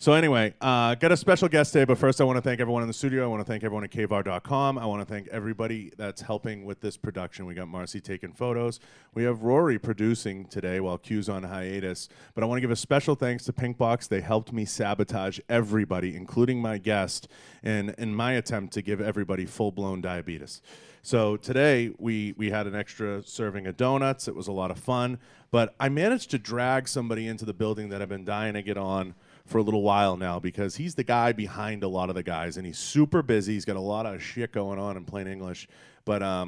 So anyway, got a special guest today, but first I want to thank everyone in the studio. I want to thank everyone at K-Var.com. I want to thank everybody that's helping with this production. We got Marcy taking photos. We have Rory producing today while Q's on hiatus. But I want to give a special thanks to Pinkbox. They helped me sabotage everybody, including my guest, in my attempt to give everybody full-blown diabetes. So today we had an extra serving of donuts. It was a lot of fun. But I managed to drag somebody into the building that I've been dying to get on for a little while now, because he's the guy behind a lot of the guys, and he's super busy. He's got a lot of shit going on in plain English. But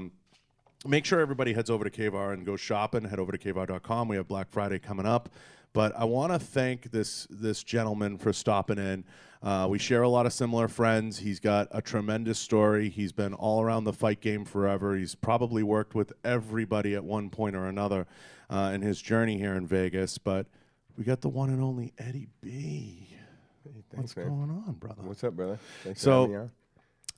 make sure everybody heads over to K-Var and go shopping. Head over to K-Var.com. We have Black Friday coming up. But I want to thank this gentleman for stopping in. We share a lot of similar friends. He's got a tremendous story. He's been all around the fight game forever. He's probably worked with everybody at one point or another in his journey here in Vegas. But we got the one and only Eddie B. Hey, thanks, What's man. going on, brother? What's up, brother? Thanks for So having me on.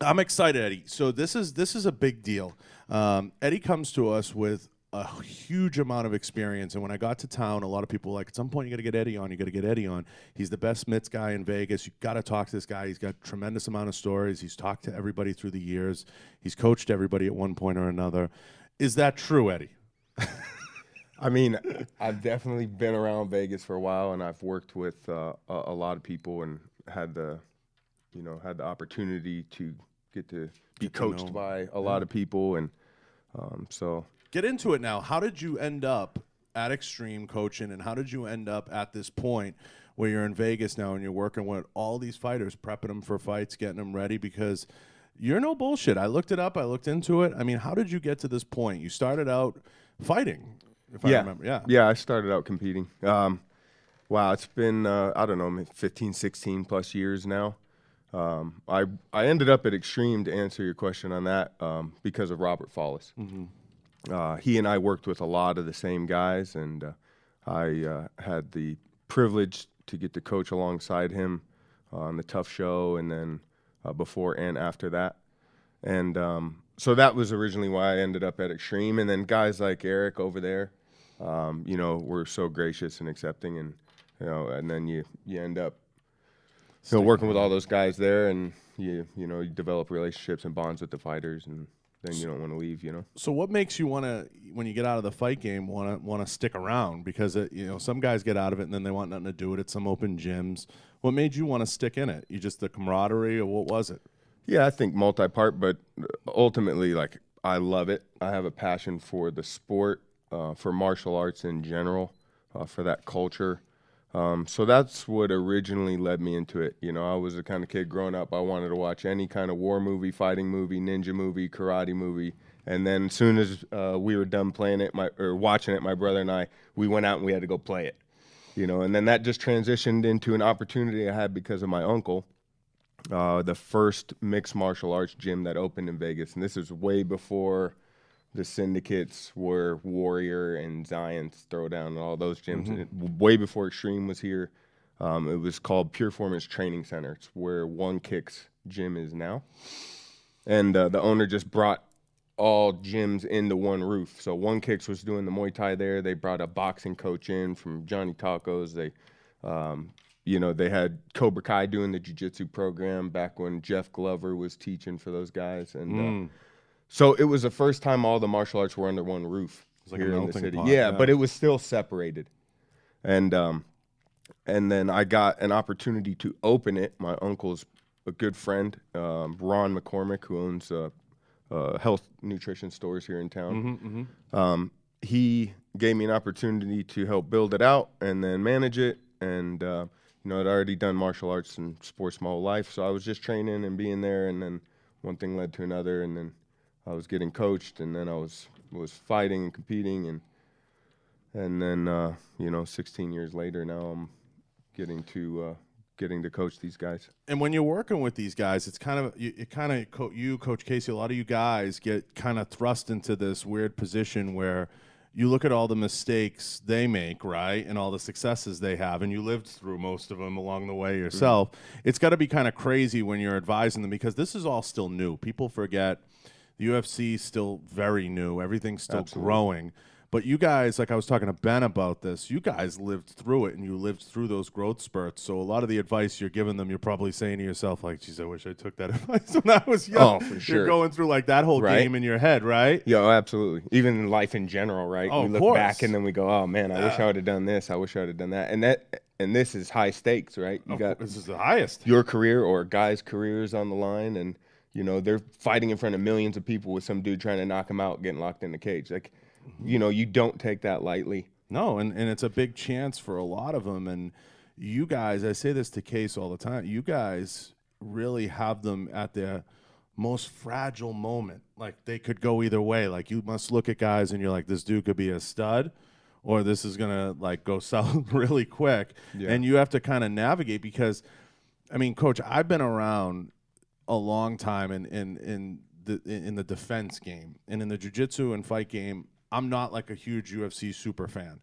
I'm excited, Eddie. So this is a big deal. Eddie comes to us with a huge amount of experience, and when I got to town, a lot of people were like, at some point you got to get Eddie on. You got to get Eddie on. He's the best mitts guy in Vegas. You got to talk to this guy. He's got a tremendous amount of stories. He's talked to everybody through the years. He's coached everybody at one point or another. Is that true, Eddie? I mean, I've definitely been around Vegas for a while, and I've worked with a lot of people, and had the opportunity to get to be Get to coached know. by a lot of people, and so. Get into it now. How did you end up at Extreme coaching, and how did you end up at this point where you're in Vegas now and you're working with all these fighters, prepping them for fights, getting them ready? Because you're no bullshit. I looked it up. I looked into it. I mean, how did you get to this point? You started out fighting, if I remember. Yeah, I started out competing. Wow, it's been, I don't know, 15, 16 plus years now. I ended up at Extreme, to answer your question on that, because of Robert Follis. Mm-hmm. He and I worked with a lot of the same guys, and I had the privilege to get to coach alongside him on the Tough Show, and then before and after that. And so that was originally why I ended up at Extreme. And then guys like Eric over there, were so gracious and accepting, and and then you end up working with all those guys there, and you develop relationships and bonds with the fighters, and then you don't want to leave, So what makes you want to, when you get out of the fight game, want to stick around? Because some guys get out of it and then they want nothing to do with it. Some open gyms. What made you want to stick in it? You just the camaraderie, or what was it? Yeah, I think multi-part, but ultimately, like, I love it. I have a passion for the sport, for martial arts in general, for that culture. So that's what originally led me into it. I was the kind of kid growing up, I wanted to watch any kind of war movie, fighting movie, ninja movie, karate movie. And then as soon as we were done playing it, watching it, my brother and I, we went out and we had to go play it. And then that just transitioned into an opportunity I had because of my uncle, the first mixed martial arts gym that opened in Vegas. And this is way before the syndicates were Warrior and Zion's Throwdown and all those gyms. And way before Extreme was here. It was called Pure Performance Training Center. It's where One Kick's gym is now. And the owner just brought all gyms into one roof. So One Kicks was doing the Muay Thai there. They brought a boxing coach in from Johnny Tacos. They, they had Cobra Kai doing the jiu-jitsu program back when Jeff Glover was teaching for those guys. And so it was the first time all the martial arts were under one roof like here a in the melting city. pot, Yeah, but it was still separated. And then I got an opportunity to open it. My uncle's a good friend, Ron McCormick, who owns health nutrition stores here in town. He gave me an opportunity to help build it out and then manage it. And I'd already done martial arts and sports my whole life, so I was just training and being there. And then one thing led to another, and then I was getting coached, and then I was fighting and competing, and then 16 years later now I'm getting to coach these guys. And when you're working with these guys, it's kind of you, Coach Casey, a lot of you guys get kind of thrust into this weird position where you look at all the mistakes they make, right, and all the successes they have, and you lived through most of them along the way yourself. It's got to be kind of crazy when you're advising them, because this is all still new. People forget the UFC is still very new. Everything's still growing. But you guys, like I was talking to Ben about this, you guys lived through it and you lived through those growth spurts. So a lot of the advice you're giving them, you're probably saying to yourself, like, geez, I wish I took that advice when I was young. Oh, for sure. You're going through like that whole Right. game in your head, right? Yeah, oh, absolutely. Even in life in general, right? Oh, we of look course. back and then we go, oh man, I wish I would have done this. I wish I would have done that. And this is high stakes, right? You got This is the highest. your career or guys' careers on the line, and you know they're fighting in front of millions of people with some dude trying to knock him out, getting locked in the cage. Like, you know, you don't take that lightly. No, and it's a big chance for a lot of them. And you guys, I say this to Case all the time, you guys really have them at their most fragile moment. Like they could go either way. Like you must look at guys and you're like, this dude could be a stud or this is going to like go south really quick. Yeah. And you have to kind of navigate because, I mean, Coach, I've been around a long time in the defense game and in the jiu-jitsu and fight game. I'm not like a huge UFC super fan.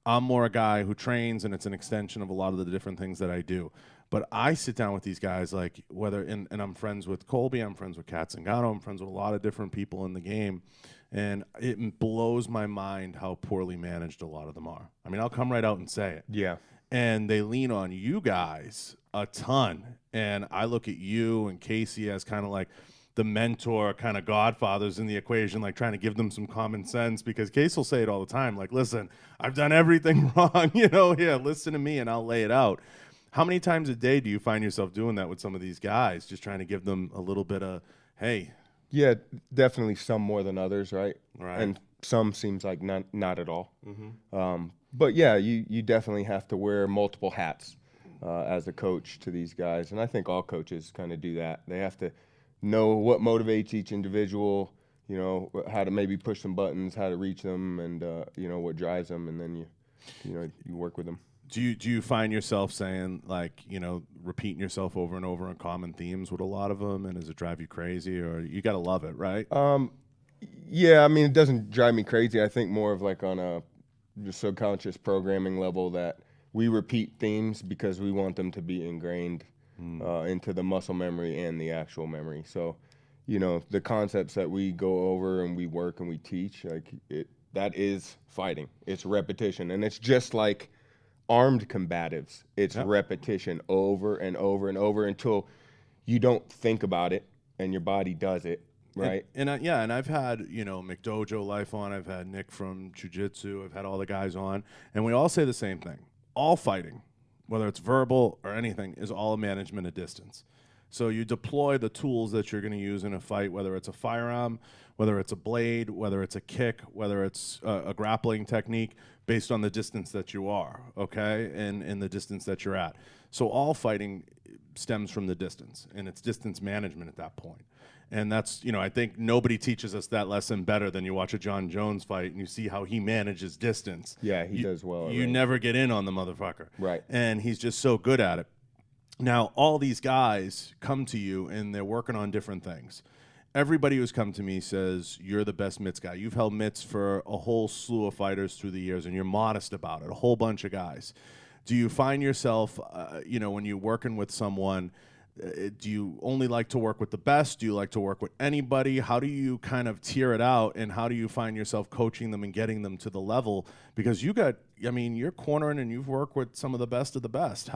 I'm more a guy who trains, and it's an extension of a lot of the different things that I do. But I sit down with these guys, like and I'm friends with Colby, I'm friends with Katzengano, I'm friends with a lot of different people in the game, and it blows my mind how poorly managed a lot of them are. I mean, I'll come right out and say it. Yeah. And they lean on you guys a ton. And I look at you and Casey as kind of like the mentor, kind of godfathers in the equation, like trying to give them some common sense, because Case will say it all the time, like, listen, I've done everything wrong, you know, here, listen to me and I'll lay it out. How many times a day do you find yourself doing that with some of these guys, just trying to give them a little bit of, hey? Yeah, definitely some more than others, right? Right. And some seems like not at all. But yeah, you definitely have to wear multiple hats as a coach to these guys. And I think all coaches kind of do that. They have to know what motivates each individual, you know, how to maybe push some buttons, how to reach them, and you know, what drives them, and then you work with them. Do you find yourself saying, like, you know, repeating yourself over and over on common themes with a lot of them, and does it drive you crazy, or you got to love it, right? Yeah, I mean, it doesn't drive me crazy. I think more of like on a just subconscious programming level that we repeat themes because we want them to be ingrained into the muscle memory and the actual memory. So, you know, the concepts that we go over and we work and we teach, like that is fighting. It's repetition, and it's just like armed combatives. It's repetition over and over and over until you don't think about it and your body does it. Right. And I've had, you know, McDojo Life on. I've had Nick from Jiu-Jitsu. I've had all the guys on. And we all say the same thing. All fighting, whether it's verbal or anything, is all a management of distance. So you deploy the tools that you're going to use in a fight, whether it's a firearm, whether it's a blade, whether it's a kick, whether it's a grappling technique, based on the distance that you are, okay, and the distance that you're at. So all fighting stems from the distance, and it's distance management at that point. And that's, you know, I think nobody teaches us that lesson better than you watch a John Jones fight and you see how he manages distance. Yeah, he does well. You never get in on the motherfucker. Right. And he's just so good at it. Now, all these guys come to you and they're working on different things. Everybody who's come to me says, you're the best mitts guy. You've held mitts for a whole slew of fighters through the years, and you're modest about it, a whole bunch of guys. Do you find yourself, you know, when you're working with someone, do you only like to work with the best? Do you like to work with anybody? How do you kind of tier it out, and how do you find yourself coaching them and getting them to the level? Because you're cornering and you've worked with some of the best of the best.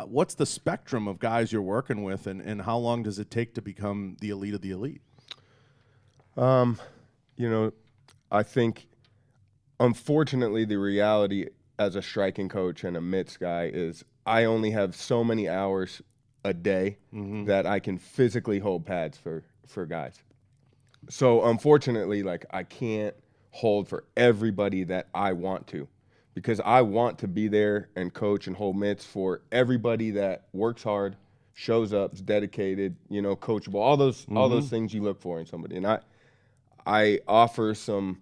What's the spectrum of guys you're working with, and how long does it take to become the elite of the elite? You know, I think, unfortunately, the reality as a striking coach and a mitts guy is I only have so many hours a day that I can physically hold pads for guys. So unfortunately, like, I can't hold for everybody that I want to, because I want to be there and coach and hold mitts for everybody that works hard, shows up, is dedicated, you know, coachable, all those things you look for in somebody. And I offer some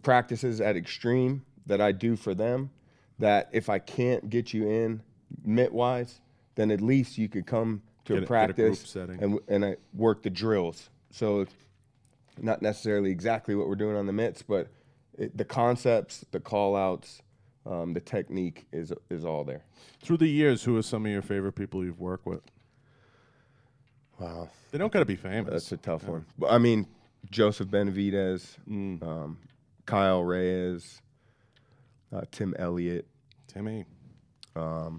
practices at Extreme that I do for them that if I can't get you in mitt-wise, then at least you could come to a practice and I work the drills. So not necessarily exactly what we're doing on the mitts, but the concepts, the call-outs, the technique is all there. Through the years, who are some of your favorite people you've worked with? Wow. They don't got to be famous. That's a tough one. But, I mean, Joseph Benavidez, Kyle Reyes, Tim Elliott. Timmy. Gosh,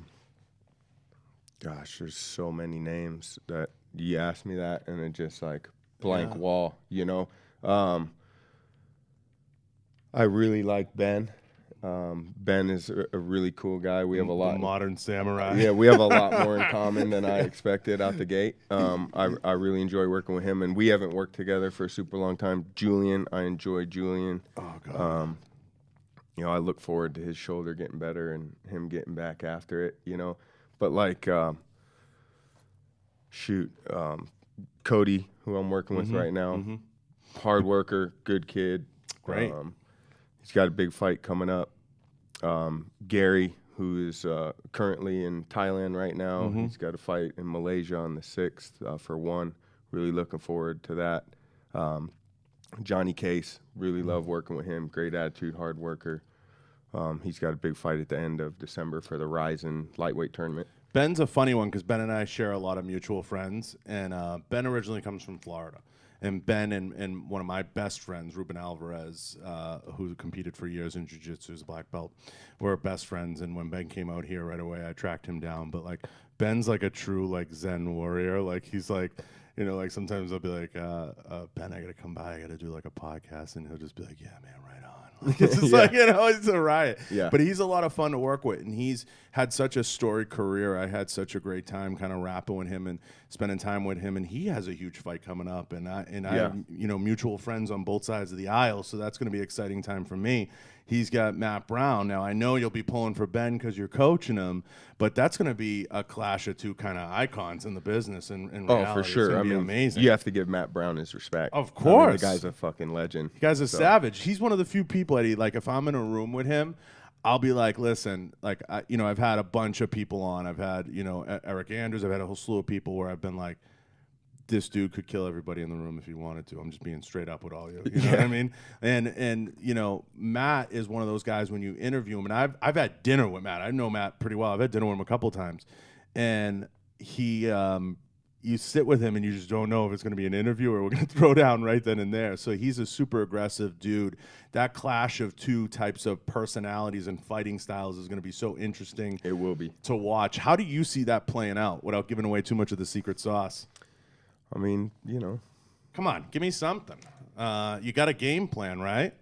there's so many names that you ask me that, and it just like blank wall, you know. I really like Ben. Ben is a really cool guy. We have a lot. The modern samurai. Yeah, we have a lot more in common than I expected out the gate. I really enjoy working with him, and we haven't worked together for a super long time. Julian, I enjoy Julian. Oh, God. You know, I look forward to his shoulder getting better and him getting back after it, you know. But like, Cody, who I'm working with right now, hard worker, good kid. Great. He's got a big fight coming up. Gary, who is currently in Thailand right now, he's got a fight in Malaysia on the 6th for one. Really looking forward to that. Johnny Case, really love working with him. Great attitude, hard worker. He's got a big fight at the end of December for the Ryzen lightweight tournament. Ben's a funny one because Ben and I share a lot of mutual friends, and Ben originally comes from Florida. And Ben and one of my best friends, Ruben Alvarez, who competed for years in jiu-jitsu as a black belt, were best friends. And when Ben came out here right away, I tracked him down. But, like, Ben's like a true, like, Zen warrior. Like, he's like, you know, like sometimes I'll be like, Ben, I got to come by. I got to do, like, a podcast. And he'll just be like, yeah, man, right on. Like, it's just like, you know, it's a riot. Yeah. But he's a lot of fun to work with. And he's had such a storied career. I had such a great time kind of rapping with him and spending time with him. And he has a huge fight coming up. And I have, you know, mutual friends on both sides of the aisle. So that's going to be an exciting time for me. He's got Matt Brown. Now, I know you'll be pulling for Ben because you're coaching him, but that's going to be a clash of two kind of icons in the business. And reality. Oh, for sure. It's amazing. You have to give Matt Brown his respect. Of course. The guy's a fucking legend. The guy's a savage. He's one of the few people, Eddie, like if I'm in a room with him, I'll be like, listen, like, you know, I've had a bunch of people on. I've had, you know, Eric Andrews. I've had a whole slew of people where I've been like, this dude could kill everybody in the room if he wanted to. I'm just being straight up with all you. You know what I mean? And you know, Matt is one of those guys when you interview him, and I've had dinner with Matt. I know Matt pretty well. I've had dinner with him a couple times. And he you sit with him and you just don't know if it's going to be an interview or we're going to throw down right then and there. So he's a super aggressive dude. That clash of two types of personalities and fighting styles is going to be so interesting. It will be. To watch. How do you see that playing out without giving away too much of the secret sauce? I mean, you know. Come on, give me something. You got a game plan, right?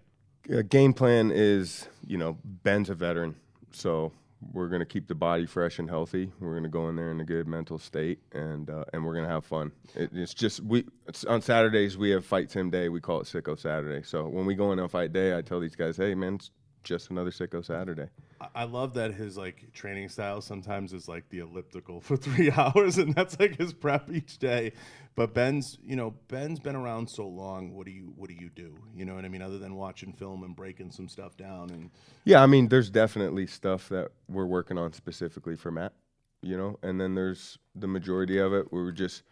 Game plan is, you know, Ben's a veteran, so we're going to keep the body fresh and healthy. We're going to go in there in a good mental state, and we're going to have fun. It's on Saturdays we have Fight Sim Day. We call it Sicko Saturday. So when we go in on Fight Day, I tell these guys, hey, man, it's just another Sicko Saturday. I love that his like training style sometimes is like the elliptical for 3 hours, and that's like his prep each day. But Ben's been around so long. What do you do? You know what I mean? Other than watching film and breaking some stuff down. And yeah, I mean, there's definitely stuff that we're working on specifically for Matt, you know, and then there's the majority of it. We were just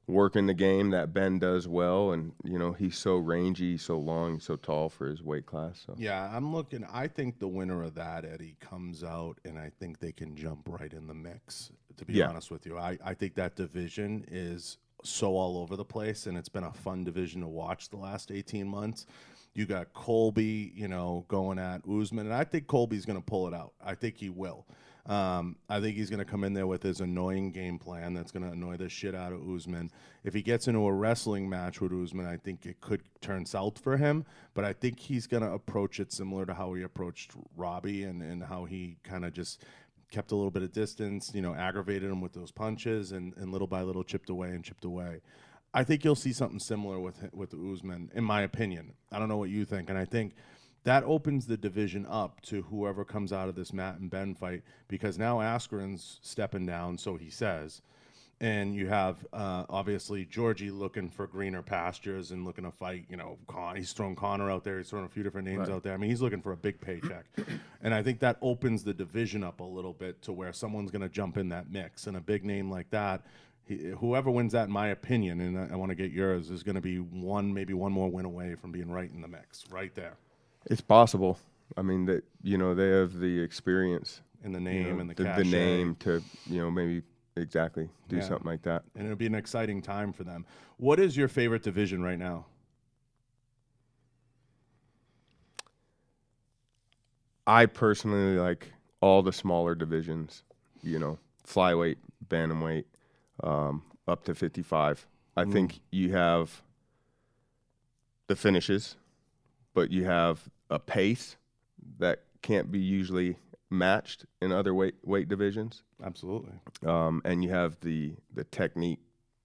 working the game that Ben does well, and you know, he's so rangy, so long, so tall for his weight class. So. Yeah, I think the winner of that, Eddie, comes out, and I think they can jump right in the mix. To be honest with you, I think that division is so all over the place, and it's been a fun division to watch the last 18 months. You got Colby, you know, going at Usman, and I think Colby's going to pull it out. I think he will. I think he's going to come in there with his annoying game plan that's going to annoy the shit out of Usman. If he gets into a wrestling match with Usman, I think it could turn south for him. But I think he's going to approach it similar to how he approached Robbie and how he kind of just kept a little bit of distance, you know, aggravated him with those punches and little by little chipped away. I think you'll see something similar with Usman, in my opinion. I don't know what you think, and I think that opens the division up to whoever comes out of this Matt and Ben fight, because now Askren's stepping down, so he says. And you have, obviously, Georgie looking for greener pastures and looking to fight, you know, he's thrown Connor out there. He's thrown a few different names out there. I mean, he's looking for a big paycheck. And I think that opens the division up a little bit to where someone's going to jump in that mix. And a big name like that, whoever wins that, in my opinion, and I want to get yours, is going to be maybe one more win away from being right in the mix, right there. It's possible. I mean, that, you know, they have the experience and the name, you know, and the cachet. The name to, you know, maybe exactly do something like that. And it'll be an exciting time for them. What is your favorite division right now? I personally like all the smaller divisions, flyweight, bantamweight, up to 55. I think you have the finishes, but you have a pace that can't be usually matched in other weight divisions. Absolutely. And you have the technique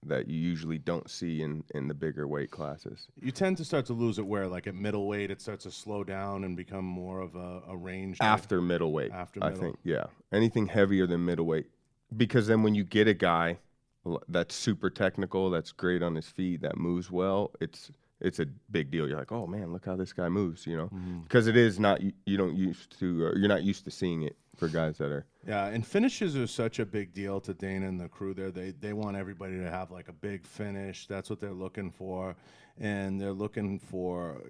that you usually don't see in the bigger weight classes. You tend to start to lose it where, like at middleweight, it starts to slow down and become more of a range. After middleweight, After middle. I think, yeah. Anything heavier than middleweight. Because then when you get a guy that's super technical, that's great on his feet, that moves well, it's a big deal. You're like, oh man, look how this guy moves, because it is not, you're not used to seeing it for guys that are. Yeah, and finishes are such a big deal to Dana and the crew there. They want everybody to have like a big finish. That's what they're looking for. And they're looking for,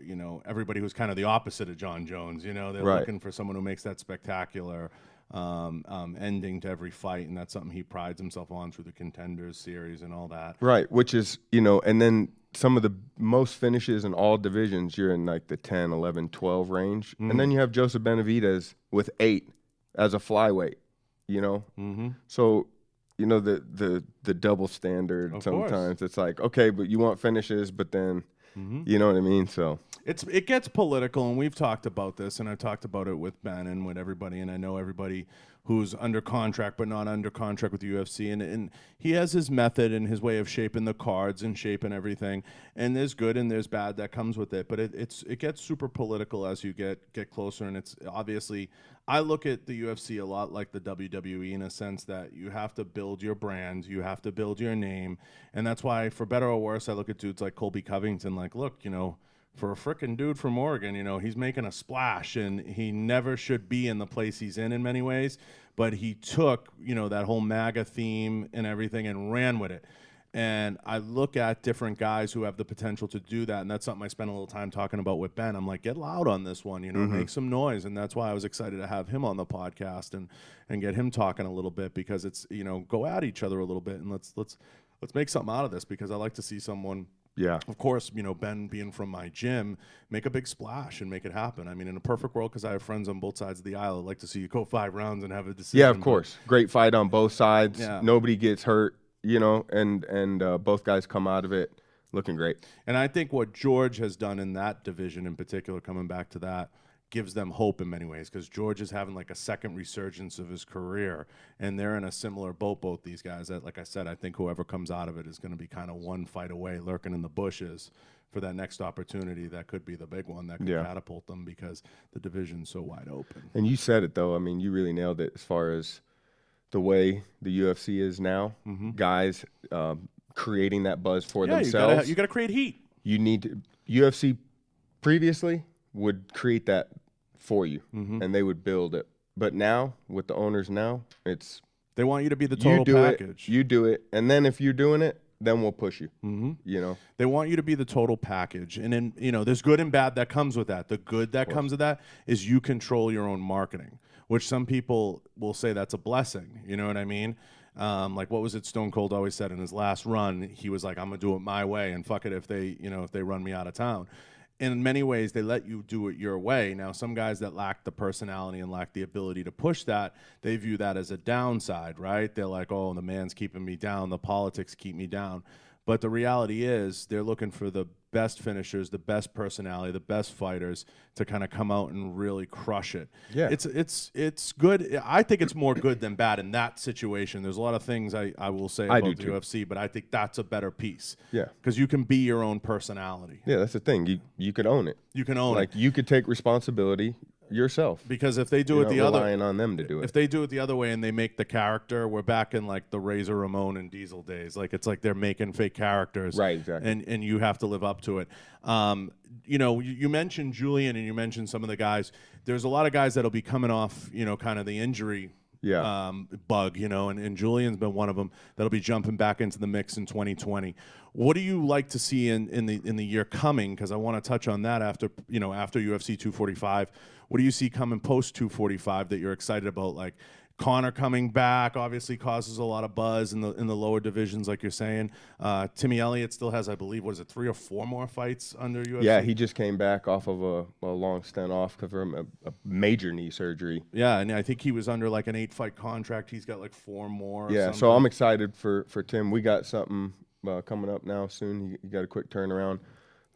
everybody who's kind of the opposite of John Jones. They're looking for someone who makes that spectacular ending to every fight, and that's something he prides himself on through the Contenders series and all that. Right, which is, and then some of the most finishes in all divisions, you're in like the 10, 11, 12 range. And then you have Joseph Benavidez with 8 as a flyweight, So, the double standard Of sometimes. course. It's like, okay, but you want finishes, but then, you know what I mean? So it gets political, and we've talked about this, and I talked about it with Ben and with everybody, and I know everybody who's under contract but not under contract with the UFC, and he has his method and his way of shaping the cards and shaping everything, and there's good and there's bad that comes with it, but it gets super political as you get closer, and it's obviously, I look at the UFC a lot like the WWE in a sense that you have to build your brand, you have to build your name, and that's why, for better or worse, I look at dudes like Colby Covington like, look, for a frickin' dude from Oregon, he's making a splash, and he never should be in the place he's in many ways, but he took, that whole MAGA theme and everything and ran with it. And I look at different guys who have the potential to do that, and that's something I spent a little time talking about with Ben. I'm like, get loud on this one, make some noise, and that's why I was excited to have him on the podcast and get him talking a little bit, because it's, go at each other a little bit, and let's make something out of this, because I like to see someone. Yeah. Of course, Ben being from my gym, make a big splash and make it happen. I mean, in a perfect world, because I have friends on both sides of the aisle, I'd like to see you go 5 rounds and have a decision. Yeah, of course. Great fight on both sides. Yeah. Nobody gets hurt, and both guys come out of it looking great. And I think what George has done in that division in particular, coming back to that, gives them hope in many ways, because George is having like a second resurgence of his career, and they're in a similar boat, both these guys. That, like I said, I think whoever comes out of it is going to be kind of one fight away, lurking in the bushes for that next opportunity that could be the big one that could catapult them, because the division's so wide open. And you said it, though. I mean, you really nailed it as far as the way the UFC is now. Guys creating that buzz for themselves. You got to create heat. You need to, UFC previously would create that for you, and they would build it. But now, with the owners now, they want you to be the total package. You do it, and then if you're doing it, then we'll push you. They want you to be the total package, and then there's good and bad that comes with that. The good that comes with that is you control your own marketing, which some people will say that's a blessing. You know what I mean? Like, what was it Stone Cold always said in his last run? He was like, I'm gonna do it my way, and fuck it if they run me out of town. In many ways, they let you do it your way. Now, some guys that lack the personality and lack the ability to push that, they view that as a downside, right? They're like, oh, the man's keeping me down, the politics keep me down. But the reality is they're looking for the best finishers, the best personality, the best fighters to kind of come out and really crush it. Yeah. It's good. I think it's more good than bad in that situation. There's a lot of things I will say about the UFC, but I think that's a better piece. Yeah. Because you can be your own personality. Yeah, that's the thing. You could own it. You can own it. Like, you could take responsibility yourself. Because if they do it the other, relying on them to do it. If they do it the other way and they make the character, we're back in like the Razor Ramon and Diesel days. Like, it's like they're making fake characters, right? Exactly. And you have to live up to it. You mentioned Julian and you mentioned some of the guys. There's a lot of guys that'll be coming off, kind of the injury. Bug, and Julian's been one of them that'll be jumping back into the mix in 2020. What do you like to see in the year coming? Because I want to touch on that after UFC 245. What do you see coming post 245 that you're excited about? Like Connor coming back obviously causes a lot of buzz in the lower divisions, like you're saying. Timmy Elliott still has, I believe, what is it, 3 or 4 more fights under UFC? Yeah, he just came back off of a long stint off from a major knee surgery. Yeah, and I think he was under like an 8-fight contract. He's got like 4 more. Yeah, so I'm excited for Tim. We got something coming up now soon. He got a quick turnaround.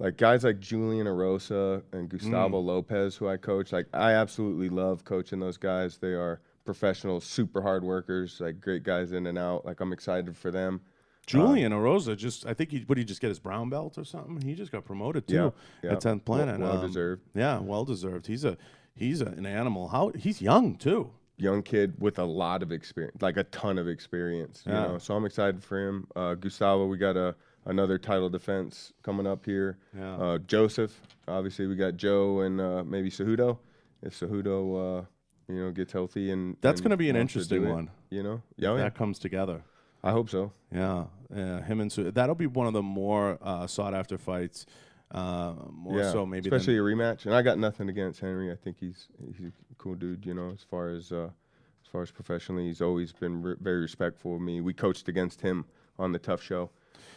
Like guys like Julian Erosa and Gustavo Lopez, who I coach, like I absolutely love coaching those guys. They are professionals, super hard workers, like great guys in and out. Like I'm excited for them. Julian Erosa I think he just get his brown belt or something? He just got promoted too at 10th Planet. Well deserved. Yeah, well deserved. He's an animal. He's young too. Young kid with a lot of experience, like a ton of experience. You know, so I'm excited for him. Gustavo, we got another title defense coming up here. Yeah. Joseph, obviously we got Joe and maybe Cejudo. If Cejudo, gets healthy and that's going to be an wants to interesting do it, one. That comes together. I hope so. Yeah, him and that'll be one of the more sought after fights. So maybe especially a rematch. And I got nothing against Henry. I think he's a cool dude. As far as professionally, he's always been very respectful of me. We coached against him on the Tough Show.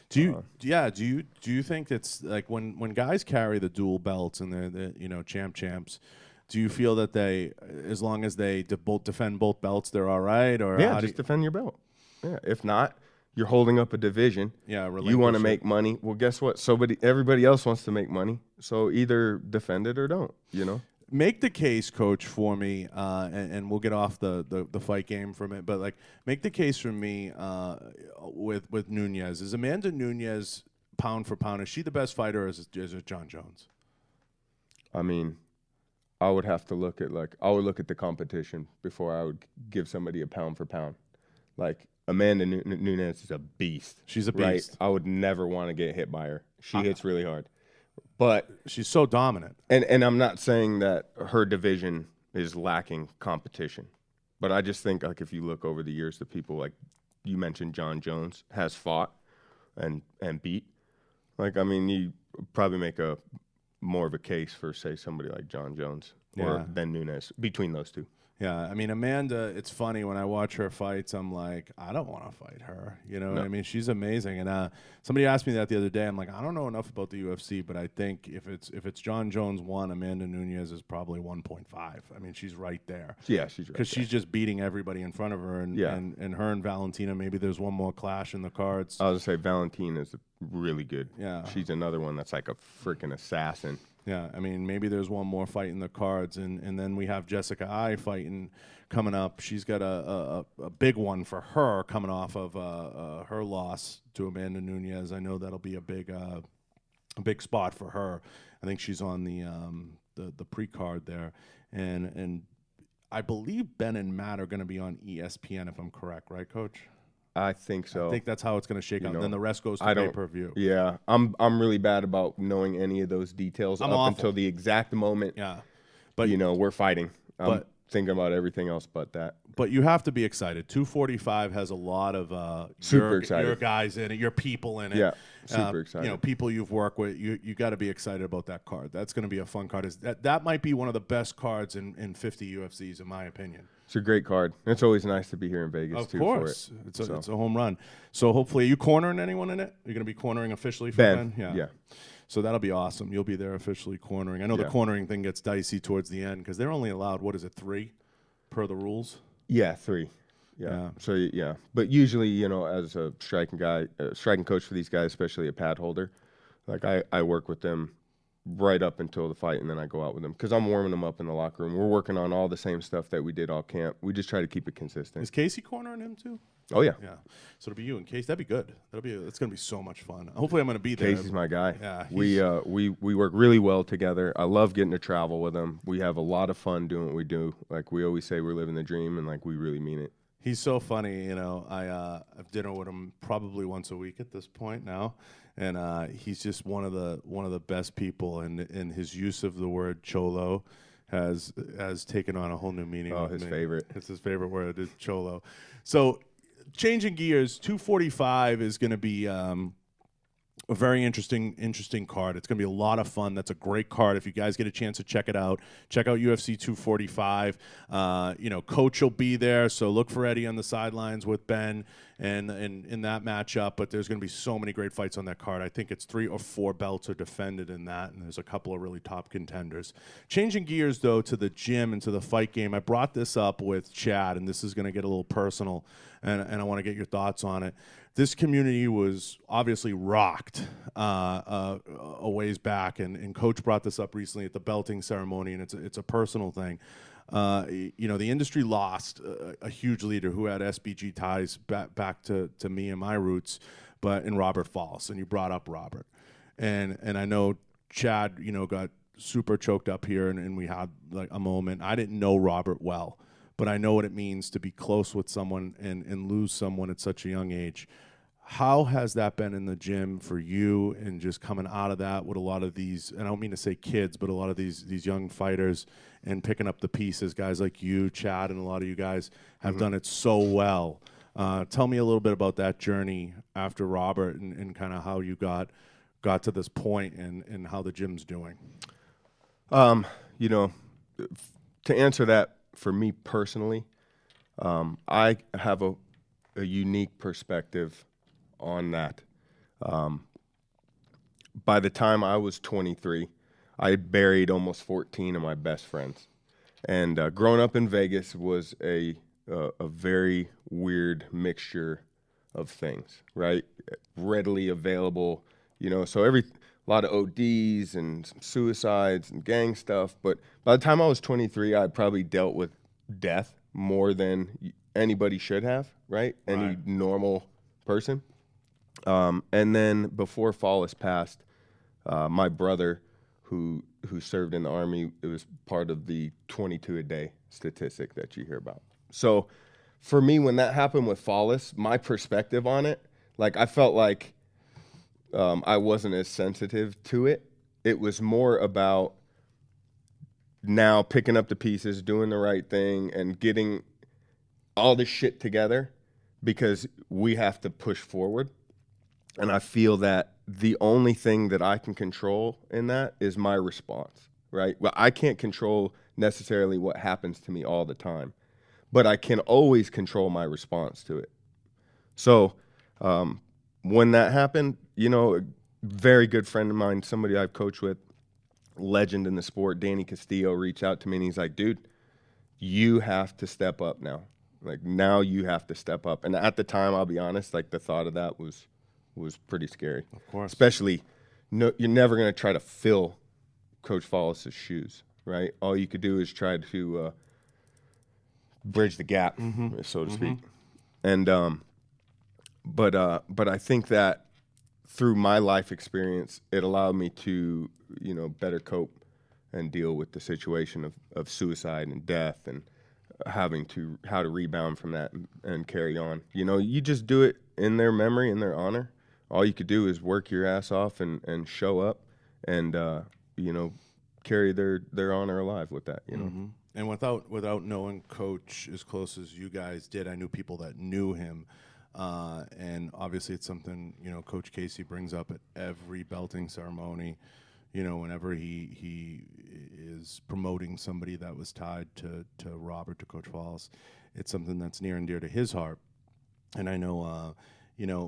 Do you think it's like when guys carry the dual belts and they're champs? Do you feel that they, as long as they both defend both belts, they're all right? Or just defend your belt. Yeah, if not, you're holding up a division. Yeah, you want to make money. Well, guess what? Everybody else wants to make money. So either defend it or don't. Make the case, Coach, for me, and we'll get off the fight game from it. But make the case for me with Nunes. Is Amanda Nunes pound for pound? Is she the best fighter, or is it John Jones? I mean, I would have to look at the competition before I would give somebody a pound for pound. Like Amanda Nunes is a beast. She's a beast. Right? I would never want to get hit by her. She hits really hard. But she's so dominant. And I'm not saying that her division is lacking competition. But I just think if you look over the years, the people like you mentioned John Jones has fought and beat. You probably make more of a case for say somebody like John Jones than Nunes between those two. Yeah, I mean, Amanda, it's funny when I watch her fights, I'm like, I don't want to fight her. You know what I mean? She's amazing. And somebody asked me that the other day. I'm like, I don't know enough about the UFC, but I think if it's John Jones 1, Amanda Nunes is probably 1.5. I mean, she's right there. Yeah, she's right. Because she's just beating everybody in front of her. And her and Valentina, maybe there's one more clash in the cards. I was going to say, Valentina is really good. Yeah. She's another one that's like a freaking assassin. Yeah, I mean, maybe there's one more fight in the cards, and then we have Jessica Ai fighting coming up. She's got a big one for her coming off of her loss to Amanda Nunes. I know that'll be a big spot for her. I think she's on the pre-card there, and I believe Ben and Matt are going to be on ESPN if I'm correct, right, Coach? I think so. I think that's how it's going to shake out. And then the rest goes to pay-per-view. Yeah, I'm really bad about knowing any of those details until the exact moment. Yeah, but we're fighting. I'm thinking about everything else but that. But you have to be excited. 245 has a lot of your guys in it, your people in it. Yeah, super excited. People you've worked with. You got to be excited about that card. That's going to be a fun card. That might be one of the best cards in 50 UFCs, in my opinion. It's a great card. It's always nice to be here in Vegas, of course. For it. It's a home run. So hopefully, are you cornering anyone in it? You're going to be cornering officially for Ben? Yeah. So that'll be awesome. You'll be there officially cornering. I know the cornering thing gets dicey towards the end because they're only allowed, 3 per the rules? Yeah, 3. Yeah. So, But usually, as a striking coach for these guys, especially a pad holder, I work with them right up until the fight, and then I go out with them because I'm warming them up in the locker room. We're working on all the same stuff that we did all camp. We just try to keep it consistent. Is Casey cornering him too? Oh yeah. So it'll be you and Casey. That'd be good. It's gonna be so much fun. Hopefully, I'm gonna be there. Casey's my guy. Yeah. We work really well together. I love getting to travel with him. We have a lot of fun doing what we do. Like we always say, we're living the dream, and we really mean it. He's so funny. I have dinner with him probably once a week at this point now. And he's just one of the best people, and his use of the word cholo has taken on a whole new meaning. Oh, his favorite. It's his favorite word is cholo. So, changing gears, 245 is going to be a very interesting card. It's going to be a lot of fun. That's a great card. If you guys get a chance to check it out, check out UFC 245. Coach will be there, so look for Eddie on the sidelines with Ben and in that matchup. But there's going to be so many great fights on that card. I think it's 3 or 4 belts are defended in that, and there's a couple of really top contenders. Changing gears, though, to the gym and to the fight game, I brought this up with Chad, and this is going to get a little personal, and I want to get your thoughts on it. This community was obviously rocked a ways back, and Coach brought this up recently at the belting ceremony, and it's a personal thing. The industry lost a huge leader who had SBG ties back to me and my roots, but in Robert Falls, and you brought up Robert, and I know Chad, got super choked up here, and we had like a moment. I didn't know Robert well, but I know what it means to be close with someone and lose someone at such a young age. How has that been in the gym for you, and just coming out of that with a lot of these, and I don't mean to say kids, but a lot of these young fighters, and picking up the pieces, guys like you, Chad, and a lot of you guys have done it so well. Tell me a little bit about that journey after Robert, and kind of how you got to this point, and how the gym's doing. To answer that for me personally, I have a unique perspective on that. By the time I was 23, I had buried almost 14 of my best friends. And growing up in Vegas was a very weird mixture of things, right? Readily available, so a lot of ODs and some suicides and gang stuff. But by the time I was 23, I probably dealt with death more than anybody should have, right? Any normal person. And then before Fallis passed, my brother, who served in the Army, it was part of the 22 a day statistic that you hear about. So for me, when that happened with Fallis, my perspective on it, like I felt like I wasn't as sensitive to it. It was more about now picking up the pieces, doing the right thing, and getting all this shit together, because we have to push forward. And I feel that the only thing that I can control in that is my response, right? Well, I can't control necessarily what happens to me all the time, but I can always control my response to it. So when that happened, a very good friend of mine, somebody I've coached with, legend in the sport, Danny Castillo, reached out to me, and he's like, dude, you have to step up now. Like, now you have to step up. And at the time, I'll be honest, like, the thought of that was pretty scary. Of course. Especially, you're never going to try to fill Coach Fallis' shoes, right? All you could do is try to bridge the gap, so to speak. And but I think that through my life experience, it allowed me to, better cope and deal with the situation of suicide and death, and how to rebound from that and carry on. You just do it in their memory, in their honor. All you could do is work your ass off and show up, and carry their honor alive with that. And without knowing Coach as close as you guys did, I knew people that knew him, and obviously it's something Coach Casey brings up at every belting ceremony. Whenever he is promoting somebody that was tied to Robert, to Coach Falls, it's something that's near and dear to his heart. And I know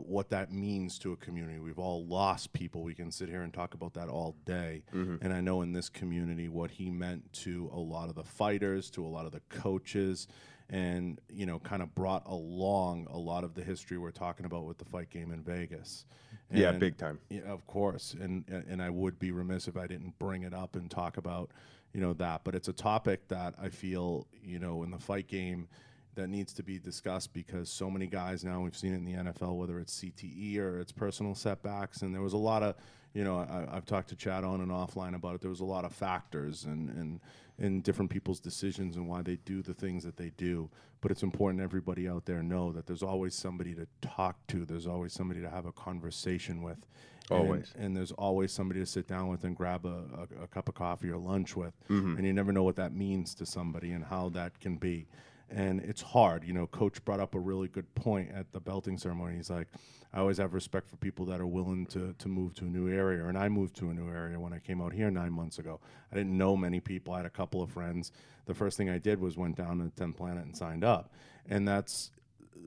what that means to a community. We've all lost people. We can sit here and talk about that all day. And I know in this community what he meant to a lot of the fighters, to a lot of the coaches, and kind of brought along a lot of the history we're talking about with the fight game in Vegas. And, yeah, big time. Yeah, of course. And I would be remiss if I didn't bring it up and talk about that. But it's a topic that I feel in the fight game that needs to be discussed, because so many guys now, we've seen it in the NFL, whether it's CTE or it's personal setbacks, and there was a lot of, I've talked to Chad on and offline about it. There was a lot of factors and different people's decisions and why they do the things that they do. But it's important everybody out there know that there's always somebody to talk to. There's always somebody to have a conversation with. Always. And there's always somebody to sit down with and grab a cup of coffee or lunch with. And you never know what that means to somebody and how that can be. And it's hard. You know, Coach brought up a really good point at the belting ceremony. He's like, I always have respect for people that are willing to move to a new area. And I moved to a new area when I came out here 9 months ago. I didn't know many people. I had a couple of friends. The first thing I did was went down to the 10th Planet and signed up. And that's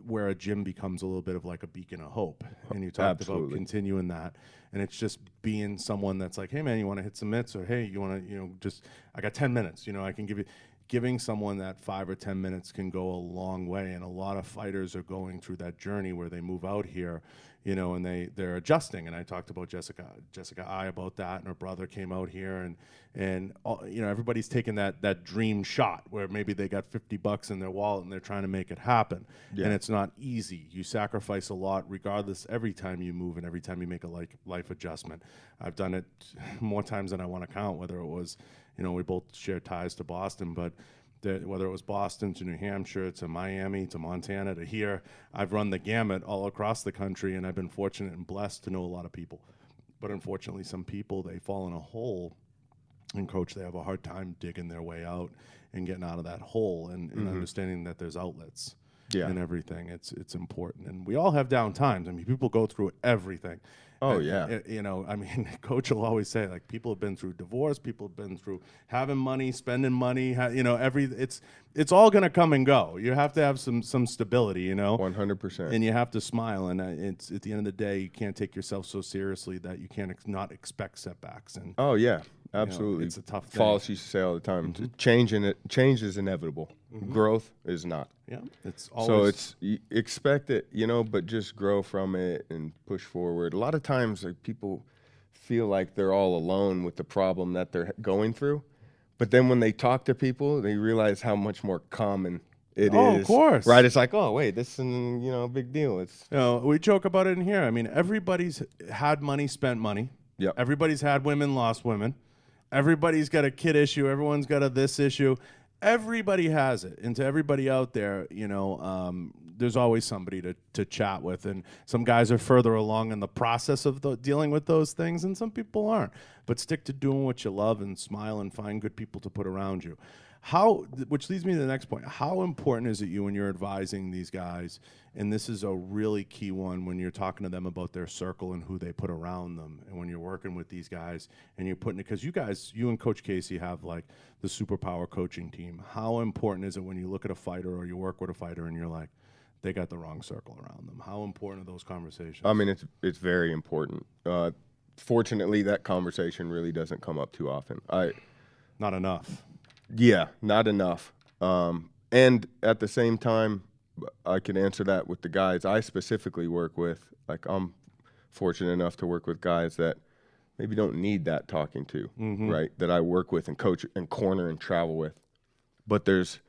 where a gym becomes a little bit of like a beacon of hope. And you talked about continuing that. And it's just being someone that's like, hey, man, you want to hit some mitts? Or, hey, you want to, you know, just, I got 10 minutes. You know, I can give you. Giving someone that 5 or 10 minutes can go a long way. And a lot of fighters are going through that journey where they move out here, you know, and they're adjusting. And I talked about Jessica I about that, and her brother came out here, and all, you know, everybody's taking that dream shot where maybe they got $50 in their wallet and they're trying to make it happen. Yeah. And it's not easy. You sacrifice a lot regardless every time you move and every time you make a life adjustment. I've done it more times than I want to count, whether it was, you know, we both share ties to Boston, but whether it was Boston to New Hampshire to Miami to Montana to here, I've run the gamut all across the country, and I've been fortunate and blessed to know a lot of people. But unfortunately, some people, they fall in a hole, and Coach, they have a hard time digging their way out and getting out of that hole and understanding that there's outlets. Yeah. And everything. It's important. And we all have down times. I mean, people go through everything. Oh, yeah. You know, I mean, Coach will always say, like, people have been through divorce, people have been through having money, spending money, you know, it's all going to come and go. You have to have some stability, you know. 100%. And you have to smile. And it's at the end of the day, you can't take yourself so seriously that you can't not expect setbacks. And oh, yeah. Absolutely. You know, it's a tough thing. Falls used to say all the time, change is inevitable. Growth is not. Yeah, it's always. So you expect it, you know, but just grow from it and push forward. A lot of times, like, people feel like they're all alone with the problem that they're going through, but then when they talk to people, they realize how much more common it is. Oh, of course. Right? It's like, oh, wait, this isn't, you know, a big deal. It's, you know, we joke about it in here. I mean, everybody's had money, spent money. Yep. Everybody's had women, lost women. Everybody's got a kid issue. Everyone's got a this issue. Everybody has it. And to everybody out there, you know, there's always somebody to chat with. And some guys are further along in the process of dealing with those things, and some people aren't. But stick to doing what you love and smile and find good people to put around you. Which leads me to the next point. How important is it you when you're advising these guys, and this is a really key one when you're talking to them about their circle and who they put around them, and when you're working with these guys and you're putting it, because you and Coach Casey have like the superpower coaching team. How important is it when you look at a fighter or you work with a fighter and you're like, they got the wrong circle around them? How important are those conversations? I mean, it's very important. Fortunately, that conversation really doesn't come up too often. Not enough. Yeah, not enough. And at the same time, I can answer that with the guys I specifically work with. Like, I'm fortunate enough to work with guys that maybe don't need that talking to, right? That I work with and coach and corner and travel with. But there's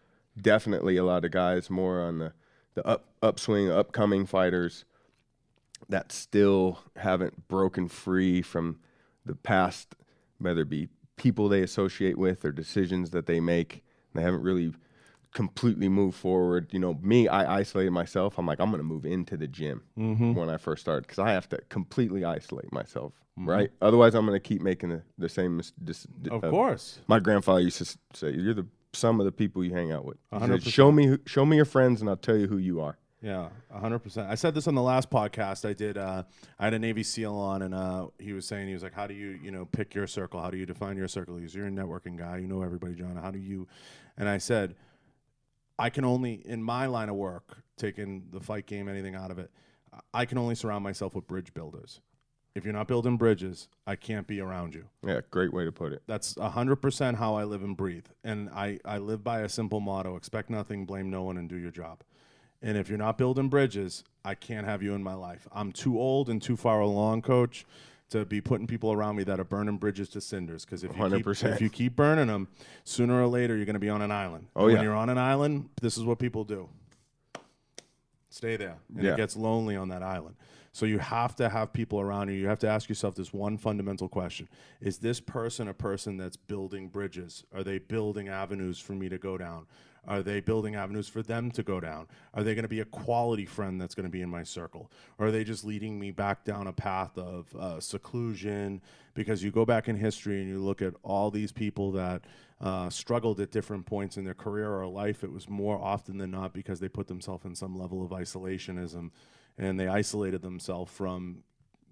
definitely a lot of guys more on the upswing, upcoming fighters that still haven't broken free from the past, whether it be people they associate with or decisions that they make. They haven't really completely moved forward. You know, me, I isolated myself. I'm like, I'm going to move into the gym when I first started, because I have to completely isolate myself, right? Otherwise, I'm going to keep making the same Of course. My grandfather used to say, you're the sum of the people you hang out with. 100%. Said, show me your friends, and I'll tell you who you are. Yeah, 100%. I said this on the last podcast I did. I had a Navy SEAL on, and he was like, how do you, pick your circle? How do you define your circle? Because you're a networking guy. You know everybody, John. How do you? And I said, I can only, in my line of work, taking the fight game, anything out of it, I can only surround myself with bridge builders. If you're not building bridges, I can't be around you. Yeah, great way to put it. That's 100% how I live and breathe. And I live by a simple motto: expect nothing, blame no one, and do your job. And if you're not building bridges, I can't have you in my life. I'm too old and too far along, Coach, to be putting people around me that are burning bridges to cinders. Because if you keep burning them, sooner or later you're going to be on an island. Oh, When you're on an island, this is what people do. Stay there. And it gets lonely on that island. So you have to have people around you. You have to ask yourself this one fundamental question. Is this person a person that's building bridges? Are they building avenues for me to go down? Are they building avenues for them to go down? Are they going to be a quality friend that's going to be in my circle? Or are they just leading me back down a path of seclusion? Because you go back in history and you look at all these people that struggled at different points in their career or life, it was more often than not because they put themselves in some level of isolationism, and they isolated themselves from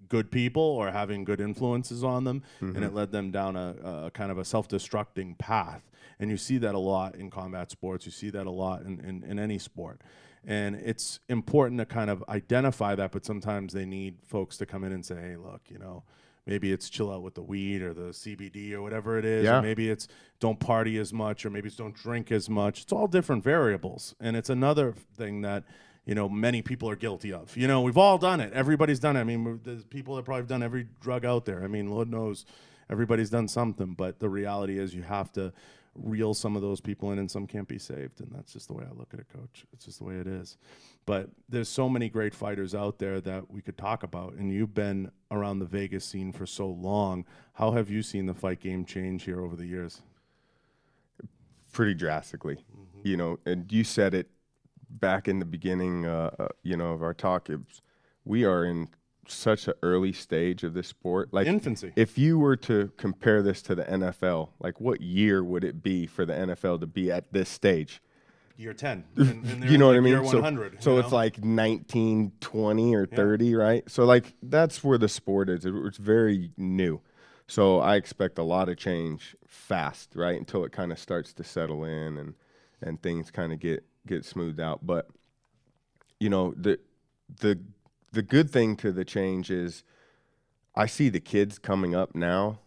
good people or having good influences on them, and it led them down a kind of a self-destructing path. And you see that a lot in combat sports. You see that a lot in any sport. And it's important to kind of identify that, but sometimes they need folks to come in and say, hey, look, you know, maybe it's chill out with the weed or the CBD or whatever it is. Yeah. Or maybe it's don't party as much, or maybe it's don't drink as much. It's all different variables. And it's another thing that, you know, many people are guilty of. You know, we've all done it. Everybody's done it. I mean, there's people that probably have done every drug out there. I mean, Lord knows everybody's done something. But the reality is you have to reel some of those people in, and some can't be saved. And that's just the way I look at it, Coach. It's just the way it is. But there's so many great fighters out there that we could talk about. And you've been around the Vegas scene for so long. How have you seen the fight game change here over the years? Pretty drastically. You know, and you said it back in the beginning, you know, of our talk. We are in such an early stage of this sport, like infancy. If you were to compare this to the NFL, like what year would it be for the NFL to be at this stage? Year 10. And You know what I mean? Year 100. So it's like 19, 20, or 30, right? So like that's where the sport is. It's very new. So I expect a lot of change fast, right? Until it kind of starts to settle in and things kind of get smoothed out. But you know, the good thing to the change is I see the kids coming up now,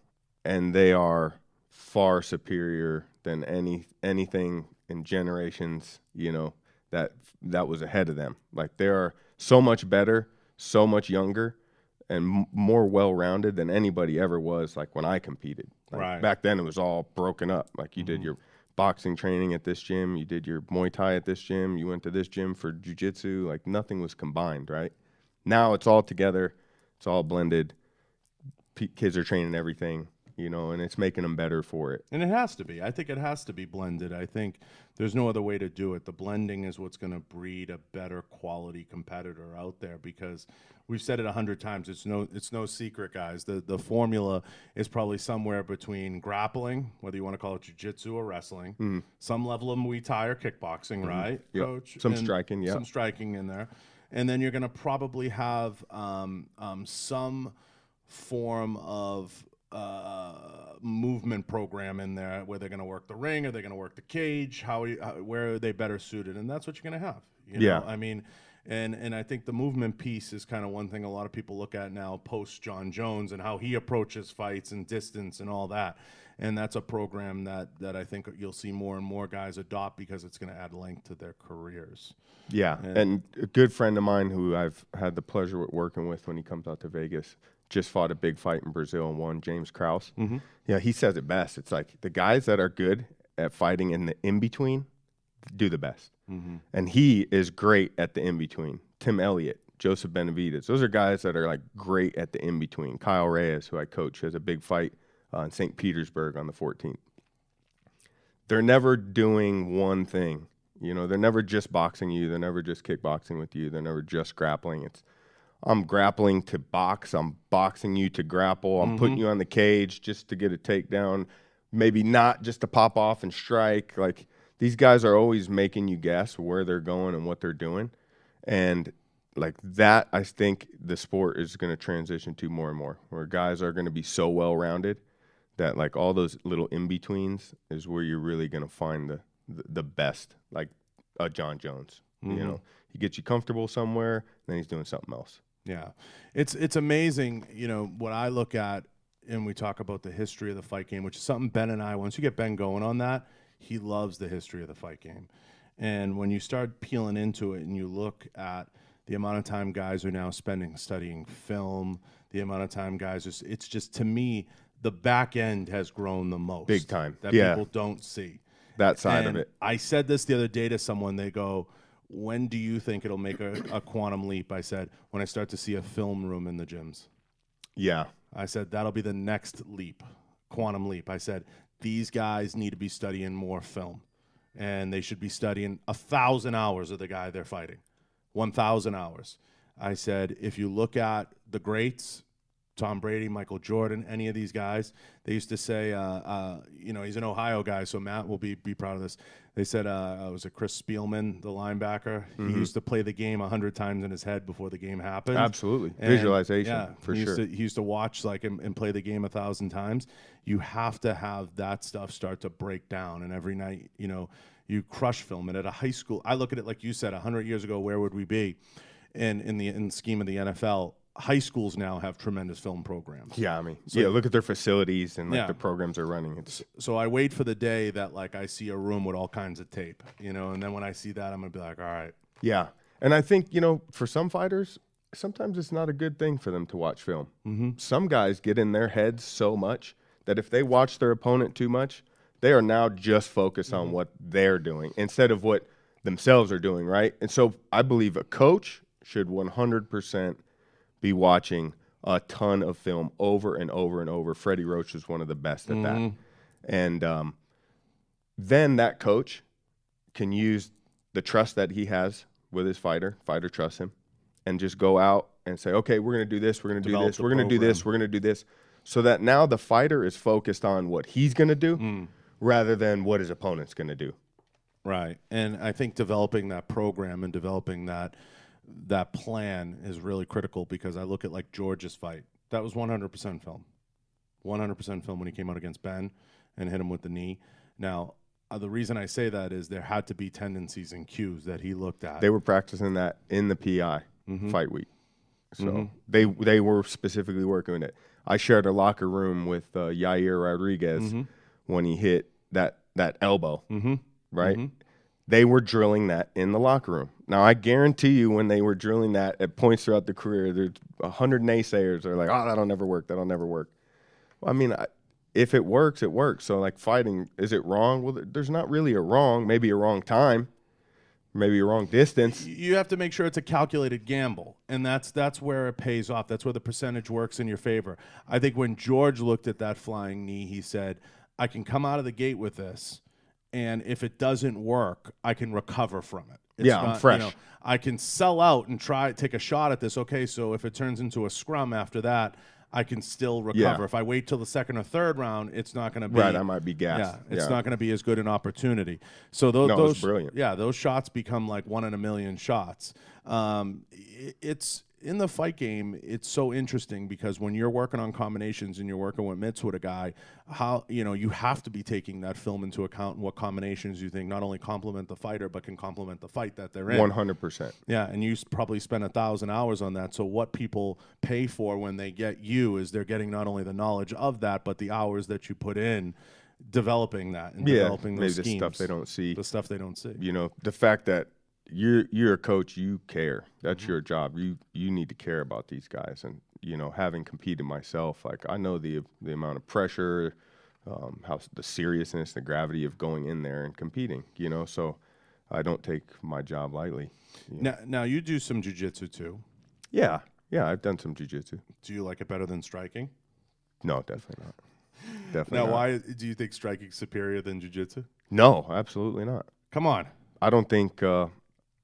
and they are far superior than anything in generations, you know, that was ahead of them. Like they are so much better, so much younger, and more well-rounded than anybody ever was. Like when I competed, like Right. Back then it was all broken up. Like you did your boxing training at this gym, you did your Muay Thai at this gym, you went to this gym for jiu-jitsu. Like nothing was combined, right? Now it's all together, it's all blended. Kids are training everything, you know, and it's making them better for it. And it has to be. I think it has to be blended. I think there's no other way to do it. The blending is what's going to breed a better quality competitor out there, because we've said it 100 times. It's no secret, guys. The formula is probably somewhere between grappling, whether you want to call it jiu-jitsu or wrestling, some level of Muay Thai or kickboxing, right, Yep. Coach? Some striking, yeah. Some striking in there. And then you're going to probably have some form of movement program in there, where they're going to work the ring, or they're going to work the cage, where are they better suited, and that's what you're going to have. You know? I mean, and I think the movement piece is kind of one thing a lot of people look at now post John Jones and how he approaches fights and distance and all that. And that's a program that I think you'll see more and more guys adopt, because it's going to add length to their careers. Yeah, and a good friend of mine who I've had the pleasure of working with when he comes out to Vegas just fought a big fight in Brazil and won, James Krause. Yeah, he says it best. It's like the guys that are good at fighting in the in-between do the best. And he is great at the in-between. Tim Elliott, Joseph Benavidez, those are guys that are like great at the in-between. Kyle Reyes, who I coach, has a big fight in St. Petersburg on the 14th. They're never doing one thing. You know, they're never just boxing you. They're never just kickboxing with you. They're never just grappling. It's I'm grappling to box. I'm boxing you to grapple. I'm putting you on the cage just to get a takedown, maybe not just to pop off and strike. Like these guys are always making you guess where they're going and what they're doing. And like that, I think the sport is going to transition to more and more, where guys are going to be so well-rounded that like all those little in-betweens is where you're really going to find the best, like a John Jones. You know, he gets you comfortable somewhere, then he's doing something else. Yeah, it's amazing. You know, what I look at, and we talk about the history of the fight game, which is something Ben and I, once you get Ben going on that, he loves the history of the fight game. And when you start peeling into it and you look at the amount of time guys are now spending studying film, the amount of time guys, it's just, to me, the back end has grown the most. Big time. That people don't see. That side of it. I said this the other day to someone. They go, when do you think it'll make a quantum leap? I said, when I start to see a film room in the gyms. Yeah. I said, that'll be the next leap, quantum leap. I said, these guys need to be studying more film. and they should be studying 1,000 hours of the guy they're fighting, 1,000 hours. I said, if you look at the greats, Tom Brady, Michael Jordan, any of these guys, they used to say, he's an Ohio guy, so Matt will be proud of this. They said, was it Chris Spielman, the linebacker? He used to play the game 100 times in his head before the game happened. Absolutely. And, visualization, for sure. He used to watch and play the game 1,000 times. You have to have that stuff start to break down, and every night, you crush film. And at a high school, I look at it like you said, 100 years ago, where would we be? In the scheme of the NFL, high schools now have tremendous film programs. Yeah, look at their facilities and the programs they're running. So I wait for the day that I see a room with all kinds of tape, and then when I see that, I'm gonna be like, all right. Yeah, and I think for some fighters, sometimes it's not a good thing for them to watch film. Mm-hmm. Some guys get in their heads so much that if they watch their opponent too much, they are now just focused on what they're doing instead of what themselves are doing, right? And so I believe a coach should 100% be watching a ton of film over and over and over. Freddie Roach was one of the best at that. And then that coach can use the trust that he has with his fighter trusts him, and just go out and say, okay, we're going to do this, we're going to do this, we're going to do this, we're going to do this, so that now the fighter is focused on what he's going to do rather than what his opponent's going to do. Right. And I think developing that program and developing that plan is really critical, because I look at George's fight. That was 100% film. 100% film when he came out against Ben and hit him with the knee. Now, the reason I say that is there had to be tendencies and cues that he looked at. They were practicing that in the PI fight week. So they were specifically working with it. I shared a locker room with Yair Rodriguez when he hit that elbow, right? They were drilling that in the locker room. Now, I guarantee you when they were drilling that at points throughout the career, there's 100 naysayers that are like, oh, that'll never work. That'll never work. Well, if it works, it works. So, fighting, is it wrong? Well, there's not really a wrong. Maybe a wrong time. Maybe a wrong distance. You have to make sure it's a calculated gamble, and that's where it pays off. That's where the percentage works in your favor. I think when George looked at that flying knee, he said, I can come out of the gate with this, and if it doesn't work, I can recover from it. I'm fresh. I can sell out and take a shot at this. Okay, so if it turns into a scrum after that, I can still recover. Yeah. If I wait till the second or third round, it's not going to be right. I might be gassed. Yeah, it's not going to be as good an opportunity. So those it's brilliant. Yeah, those shots become like 1 in a million shots. It's in the fight game. It's so interesting because when you're working on combinations and you're working with mitts with a guy, you have to be taking that film into account and what combinations you think not only complement the fighter but can complement the fight that they're in. 100%. Yeah, and you probably spend 1,000 hours on that. So what people pay for when they get you is they're getting not only the knowledge of that but the hours that you put in developing that and developing those schemes. The stuff they don't see. The stuff they don't see. The fact that you're a coach, you care. That's your job. You need to care about these guys. And having competed myself, I know the amount of pressure, how the seriousness, the gravity of going in there and competing. So I don't take my job lightly. Now you do some jiu-jitsu too. Yeah, I've done some jiu-jitsu. Do you like it better than striking? No, definitely not. Definitely. Now, not. why do you think striking is superior than jiu-jitsu? No, absolutely not. Come on. I don't think.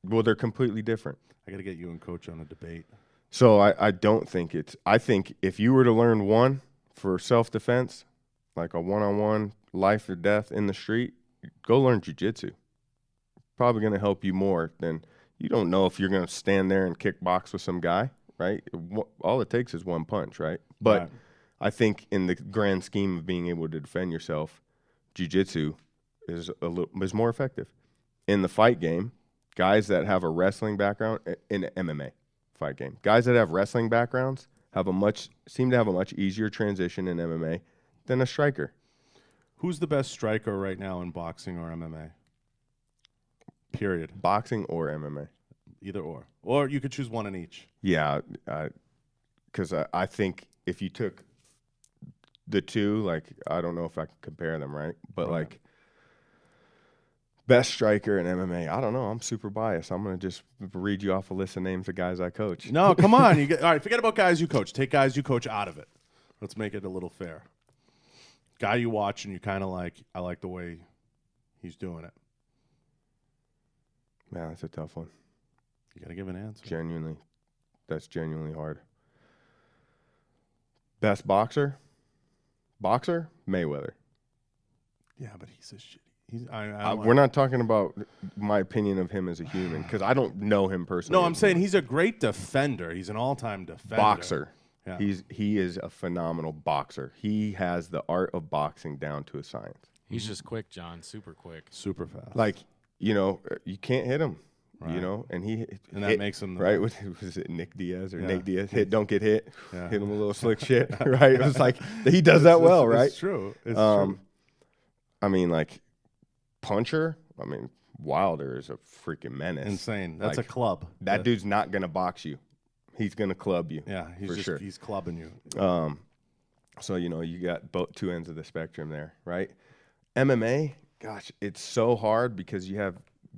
Well, they're completely different. I got to get you and Coach on a debate. So I don't think it's – I think if you were to learn one for self-defense, like a one-on-one life or death in the street, go learn jiu-jitsu. Probably going to help you more than – you don't know if you're going to stand there and kickbox with some guy, right? All it takes is one punch, right? But right. I think in the grand scheme of being able to defend yourself, jiu-jitsu is more effective. In the fight game – guys that have a wrestling background in MMA fight game, guys that have wrestling backgrounds seem to have a much easier transition in MMA than a striker. Who's the best striker right now in boxing or MMA? Period. Boxing or MMA? Either or. Or you could choose one in each. Yeah, because I think if you took the two, I don't know if I can compare them, right? But right. Best striker in MMA. I don't know. I'm super biased. I'm going to just read you off a list of names of guys I coach. No, come on. All right, forget about guys you coach. Take guys you coach out of it. Let's make it a little fair. Guy you watch and you kind of like, I like the way he's doing it. Man, that's a tough one. You got to give an answer. Genuinely. That's genuinely hard. Best boxer? Boxer? Mayweather. Yeah, but he's a shitty. We're not talking about my opinion of him as a human because I don't know him personally. No, I'm saying he's a great defender. He's an all-time defender. Boxer. Yeah. He is a phenomenal boxer. He has the art of boxing down to a science. He's just quick, John. Super quick. Super fast. Like, you can't hit him. Right. And that makes him right. Was it Nick Diaz or Yeah. Nick Diaz? Don't get hit. Yeah. Hit him a little slick shit. Right. It was like he does that well. Right. It's true. It's true. I mean, like puncher. I mean, Wilder is a freaking menace. Insane. That's like, a club. That dude's not gonna box you. He's gonna club you. Yeah. He's clubbing you. So you got both two ends of the spectrum there, right? MMA. Gosh, it's so hard because you have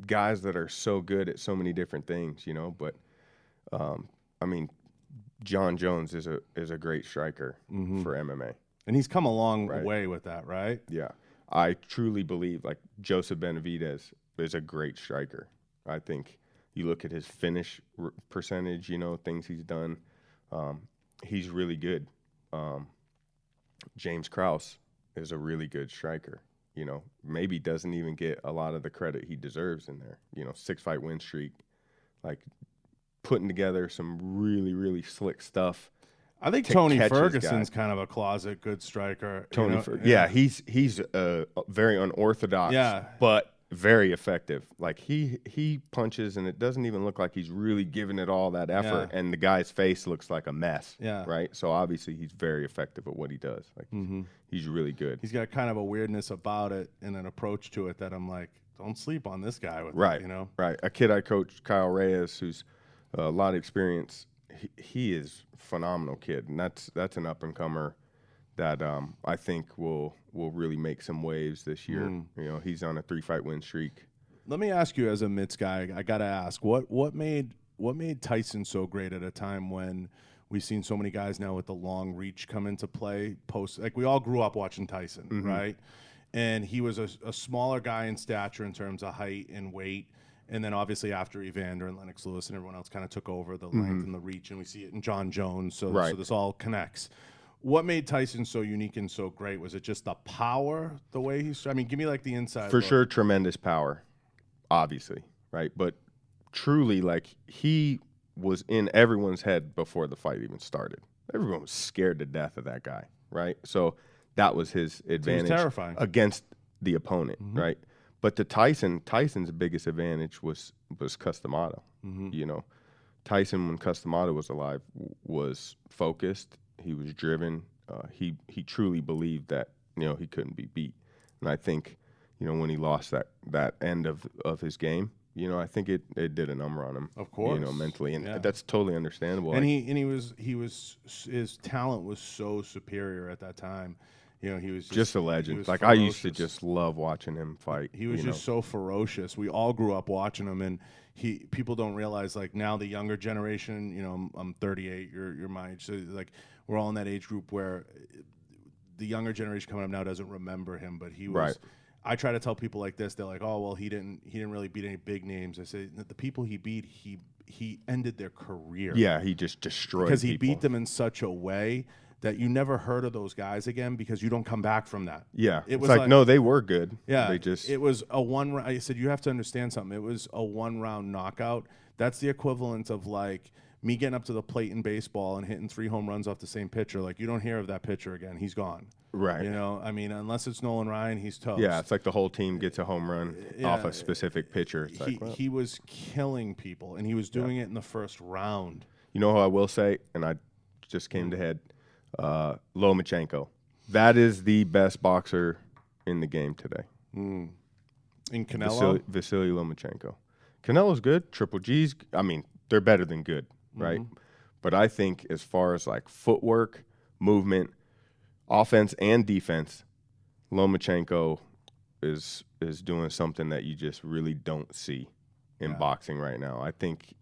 guys that are so good at so many different things, but I mean, John Jones is a great striker for MMA. And he's come a long way with that, right? Yeah. I truly believe like Joseph Benavidez is a great striker. I think you look at his finish percentage, things he's done. He's really good. James Krause is a really good striker. Maybe doesn't even get a lot of the credit he deserves in there. 6-fight win streak, like putting together some really, really slick stuff. I think Tony Ferguson's kind of a closet good striker. Yeah, he's very unorthodox, but very effective. Like he punches, and it doesn't even look like he's really giving it all that effort. And the guy's face looks like a mess. Yeah, right. So obviously he's very effective at what he does. Like he's really good. He's got kind of a weirdness about it and an approach to it that I'm like, don't sleep on this guy with right. it, Right. A kid I coached, Kyle Reyes, who's a lot of experience. He is a phenomenal kid, and that's an up and comer that I think will really make some waves this year. He's on a 3-fight win streak. Let me ask you, as a Mitts guy, I gotta ask, what made Tyson so great at a time when we've seen so many guys now with the long reach come into play? Like we all grew up watching Tyson, right? And he was a smaller guy in stature in terms of height and weight. And then obviously after Evander and Lennox Lewis and everyone else kind of took over the length and the reach, and we see it in John Jones. So this all connects. What made Tyson so unique and so great? Was it just the power, the way he's? I mean, give me like the inside. For sure, tremendous power, obviously, right? But truly, like he was in everyone's head before the fight even started. Everyone was scared to death of that guy, right? So that was his advantage terrifying against the opponent, right? But to Tyson's biggest advantage was Customado. Tyson, when Customado was alive, was focused. He was driven. He truly believed that he couldn't be beat. And I think when he lost that end of his game, I think it did a number on him. Of course, mentally, and that's totally understandable. And his talent was so superior at that time. He was just a legend. Like ferocious. I used to just love watching him fight. He was just so ferocious. We all grew up watching him, and people don't realize, like, now the younger generation. I'm 38. You're my age, so like we're all in that age group where the younger generation coming up now doesn't remember him, but he was. Right. I try to tell people like this. They're like, "Oh, well, he didn't really beat any big names." I say that the people he beat, he ended their career. Yeah, he just destroyed because he people. beat them in such a way that you never heard of those guys again because you don't come back from that. Yeah. It was like, no, they were good. Yeah. It was a one round. I said, you have to understand something. It was a 1-round knockout. That's the equivalent of like me getting up to the plate in baseball and hitting 3 home runs off the same pitcher. Like, you don't hear of that pitcher again. He's gone. Right. I mean, unless it's Nolan Ryan, he's toast. Yeah, it's like the whole team gets a home run off a specific pitcher. It's he was killing people, and he was doing it in the first round. You know who I will say, and I just came to head, Lomachenko. That is the best boxer in the game today. In Canelo? Vasily Lomachenko. Canelo's good. Triple G's, I mean, they're better than good, right? But I think as far as like footwork, movement, offense, and defense, Lomachenko is doing something that you just really don't see in boxing right now. I think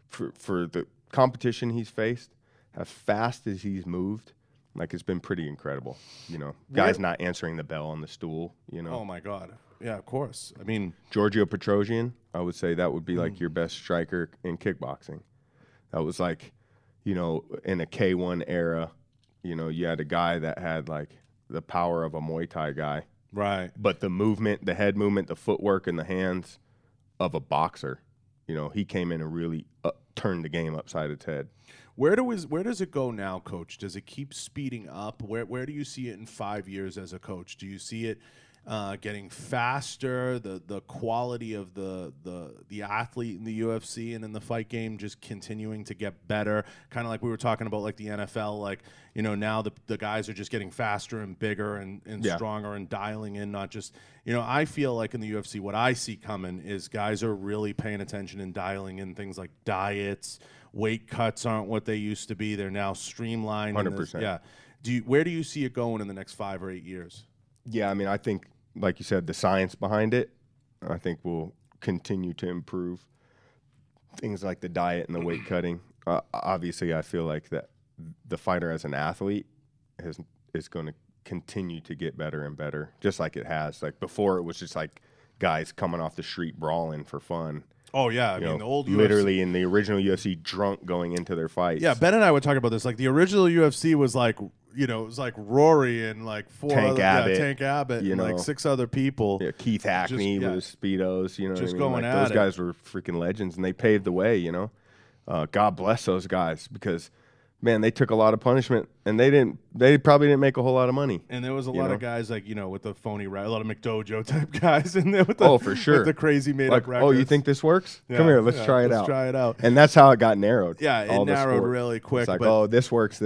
for the competition he's faced, as fast as he's moved, Like, it's been pretty incredible. You know, guys not answering the bell on the stool, you know. Oh, my God. Yeah, of course. I mean, Giorgio Petrosian, I would say that would be like your best striker in kickboxing. That was like, you know, in a K1 era, you know, you had a guy that had like the power of a Muay Thai guy. right. But the movement, the head movement, the footwork, and the hands of a boxer, you know, he came in and really turned the game upside its head. Where does it go now, Coach? Does it keep speeding up? Where do you see it in 5 years as a coach? Do you see it getting faster? The quality of the athlete in the UFC and in the fight game just continuing to get better? Kind of like we were talking about, like the NFL. Like, you know, now the guys are just getting faster and bigger and stronger and dialing in. Not just, you know, I feel like in the UFC, what I see coming is guys are really paying attention and dialing in things like diets. Weight cuts aren't what they used to be. They're now streamlined. 100%. Yeah. Where do you see it going in the next 5 or 8 years? Yeah, I mean, I think, like you said, the science behind it, I think will continue to improve. Things like the diet and the weight cutting. Obviously, I feel like that the fighter as an athlete is going to continue to get better and better, just like it has. Like before, it was just like guys coming off the street brawling for fun. Oh, yeah. I mean, the old literally UFC. in the original UFC, drunk going into their fights. Yeah, Ben and I were talking about this. Like, the original UFC was like, you know, it was like Rory and like Tank Abbott, you and know. like 6 other people. Yeah, Keith Hackney with his Speedos, you know Just what I mean? going Like, at those it. guys were freaking legends, and they paved the way, you know. God bless those guys because, man, they took a lot of punishment, and they probably didn't make a whole lot of money. And there was a You lot know? of guys like, you know, with the phony, a lot of McDojo type guys in there with the, For sure. with the crazy made Like, up records. oh, you think this works? Yeah, Come here, let's yeah, try it let's out. try it out. And that's how it got narrowed. Yeah, it all the narrowed sport. really quick. It's like, but oh, this works,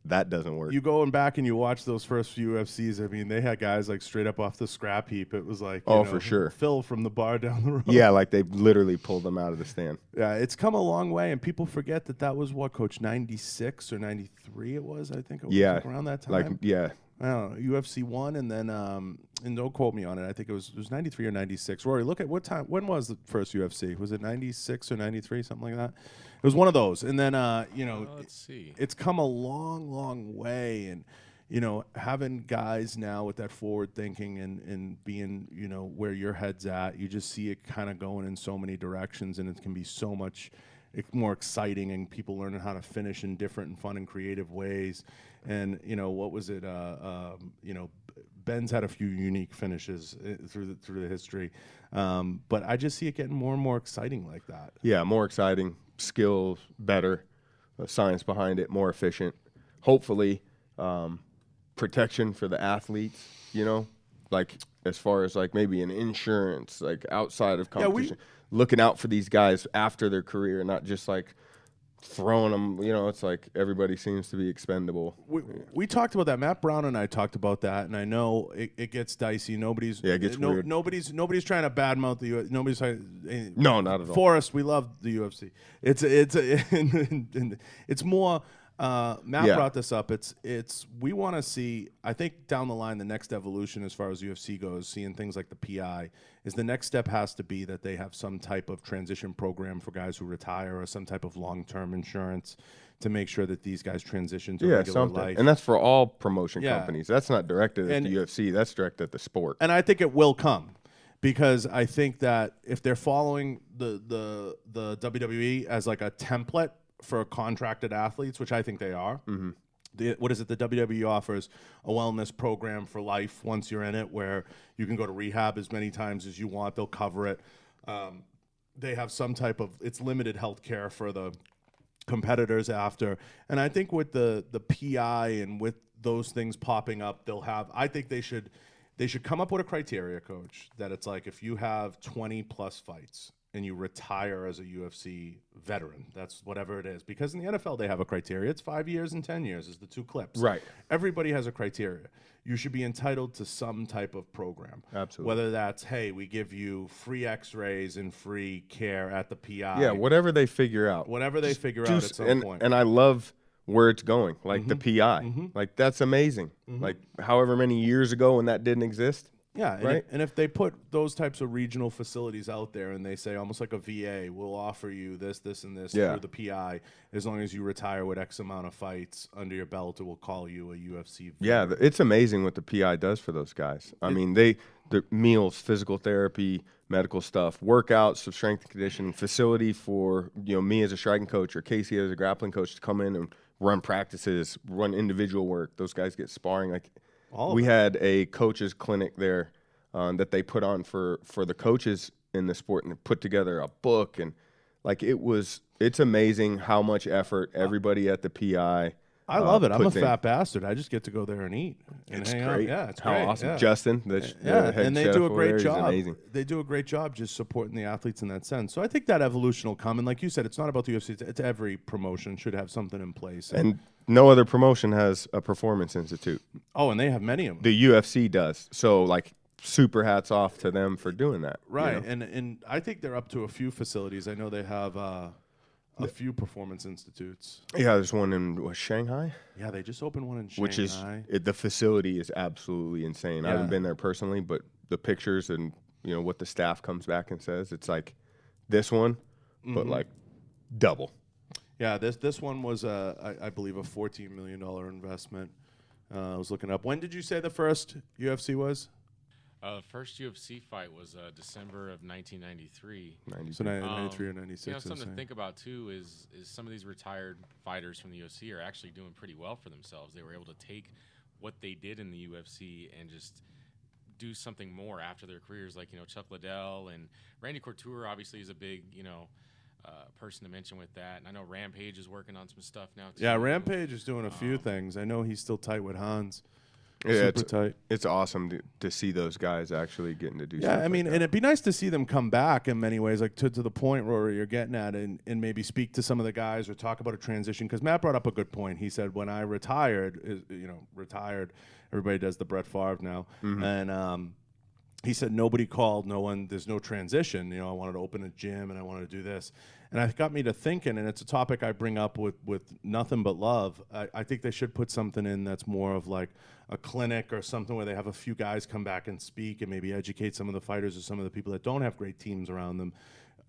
that doesn't work. you going back and you watch those first few UFCs, I mean, they had guys like straight up off the scrap heap. It was like, For sure. Phil from the bar down the road. Yeah, like they literally pulled them out of the stand. Yeah, it's come a long way, and people forget that was what, Coach, 96 or 93 it was, I think it was, Yeah, like around that time. like, yeah. I don't know, UFC 1, and then, and don't quote me on it, I think it was 93 or 96. Rory, look at when was the first UFC? Was it 96 or 93, something like that? It was one of those. And then, you know, Let's see. it's come a long, long way, and, you know, having guys now with that forward thinking and being, you know, where your head's at, you just see it kind of going in so many directions, and it can be so much more exciting, and people learning how to finish in different and fun and creative ways. And, you know, what was it? You know, Ben's had a few unique finishes through the history, but I just see it getting more and more exciting like that. Yeah, more exciting, skills better, science behind it, more efficient. Hopefully, protection for the athletes, you know, like as far as like maybe an insurance, like outside of competition, looking out for these guys after their career, not just like throwing them, you know. It's like everybody seems to be expendable. We talked about that. Matt Brown and I talked about that, and I know it gets dicey. It gets weird. Nobody's trying to badmouth the UFC. Nobody's trying. No, not at all. Forrest, we love the UFC. It's more. Matt brought this up. It's we want to see. I think down the line, the next evolution as far as UFC goes, seeing things like the PI, is the next step has to be that they have some type of transition program for guys who retire, or some type of long-term insurance to make sure that these guys transition to regular life. And that's for all promotion companies. That's not directed at the UFC. That's directed at the sport. And I think it will come, because I think that if they're following the WWE as like a template for contracted athletes, which I think they are. Mm-hmm. What is it? The WWE offers a wellness program for life once you're in it, where you can go to rehab as many times as you want. They'll cover it. They have some type of, it's limited health care for the competitors after. And I think with the PI and with those things popping up, I think they should come up with a criteria, Coach, that it's like if you have 20 plus fights and you retire as a UFC veteran, that's whatever it is. Because in the NFL, they have a criteria. It's 5 years and 10 years is the 2 clips. Right. Everybody has a criteria. You should be entitled to some type of program. Absolutely. Whether that's, hey, we give you free x-rays and free care at the PI. Yeah, whatever they figure out. Whatever they figure out at some point. And I love where it's going, like the PI. Like, that's amazing. Like, however many years ago when that didn't exist, Yeah, and, right? and if they put those types of regional facilities out there and they say almost like a VA, we'll offer you this, this, and this Yeah. through the PI as long as you retire with X amount of fights under your belt, it will call you a UFC. Yeah, it's amazing what the PI does for those guys. I mean, the meals, physical therapy, medical stuff, workouts, strength and conditioning, facility for me as a striking coach or Casey as a grappling coach to come in and run practices, run individual work. Those guys get sparring. Like we had a coaches clinic there that they put on for the coaches in the sport and put together a book and like it's amazing how much effort everybody at the PI. I love it. I'm a puts in. fat bastard. I just get to go there and eat. And It's hang great. Out. Yeah, it's how great. awesome. Yeah. Justin, the head and they chef do a over great there, he's job. amazing. They do a great job just supporting the athletes in that sense. So I think that evolution will come. And like you said, it's not about the UFC. It's every promotion should have something in place. And no other promotion has a performance institute. Oh, and they have many of them. The UFC does. So like super hats off to them for doing that. Right. And I think they're up to a few facilities. I know they have a few performance institutes. Yeah, there's one in Shanghai. Yeah, they just opened one in Shanghai. Which is the facility is absolutely insane. I haven't been there personally, but the pictures and what the staff comes back and says, it's like this one, but like double. Yeah, this one was I believe a $14 million investment. I was looking up. When did you say the first UFC was? First UFC fight was December of 1993. So 93 or 96. Something to think about too is some of these retired fighters from the UFC are actually doing pretty well for themselves. They were able to take what they did in the UFC and just do something more after their careers, like Chuck Liddell and Randy Couture. Obviously, is a big person to mention with that. And I know Rampage is working on some stuff now too. Yeah, Rampage is doing a few things. I know he's still tight with Hans. Yeah, Super tight. It's awesome to see those guys actually getting to do stuff. Yeah, I mean, and it'd be nice to see them come back in many ways, like to the point, Rory, you're getting at, and maybe speak to some of the guys or talk about a transition. Because Matt brought up a good point. He said, when I retired, everybody does the Brett Favre now. And he said, nobody called, no one, there's no transition. I wanted to open a gym and I wanted to do this. And it got me to thinking, and it's a topic I bring up with nothing but love. I think they should put something in that's more of like a clinic or something where they have a few guys come back and speak and maybe educate some of the fighters or some of the people that don't have great teams around them.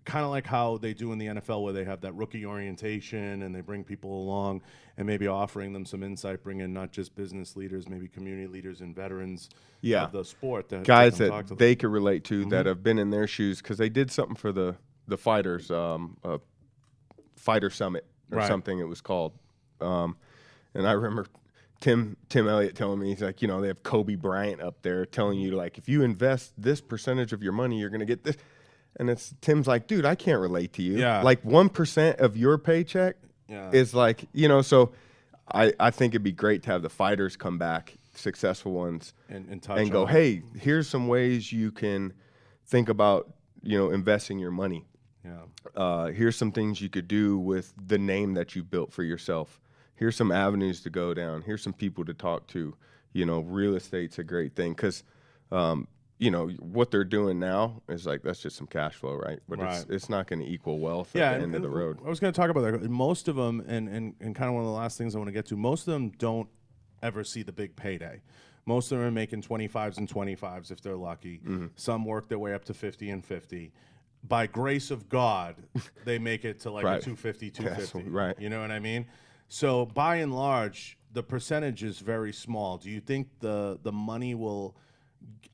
Kind of like how they do in the NFL where they have that rookie orientation and they bring people along and maybe offering them some insight, bring in not just business leaders, maybe community leaders and veterans of the sport. Guys that they could relate to that have been in their shoes because they did something for the fighters, Fighter Summit or something it was called. And I remember Tim Elliott telling me, he's like, they have Kobe Bryant up there telling you, like, if you invest this percentage of your money, you're going to get this. And Tim's like, dude, I can't relate to you. Yeah. Like 1% of your paycheck is like, so I think it'd be great to have the fighters come back, successful ones, and go, hey, here's some ways you can think about, investing your money. Yeah. Here's some things you could do with the name that you built for yourself. Here's some avenues to go down. Here's some people to talk to. Real estate's a great thing because, what they're doing now is like that's just some cash flow, right? But it's not going to equal wealth at the end of the road. I was going to talk about that. Most of them, and kind of one of the last things I want to get to, most of them don't ever see the big payday. Most of them are making 25s and 25s if they're lucky. Some work their way up to 50 and 50. By grace of God, they make it to like a 250, 250. Right. You know what I mean? So by and large, the percentage is very small. Do you think the money will?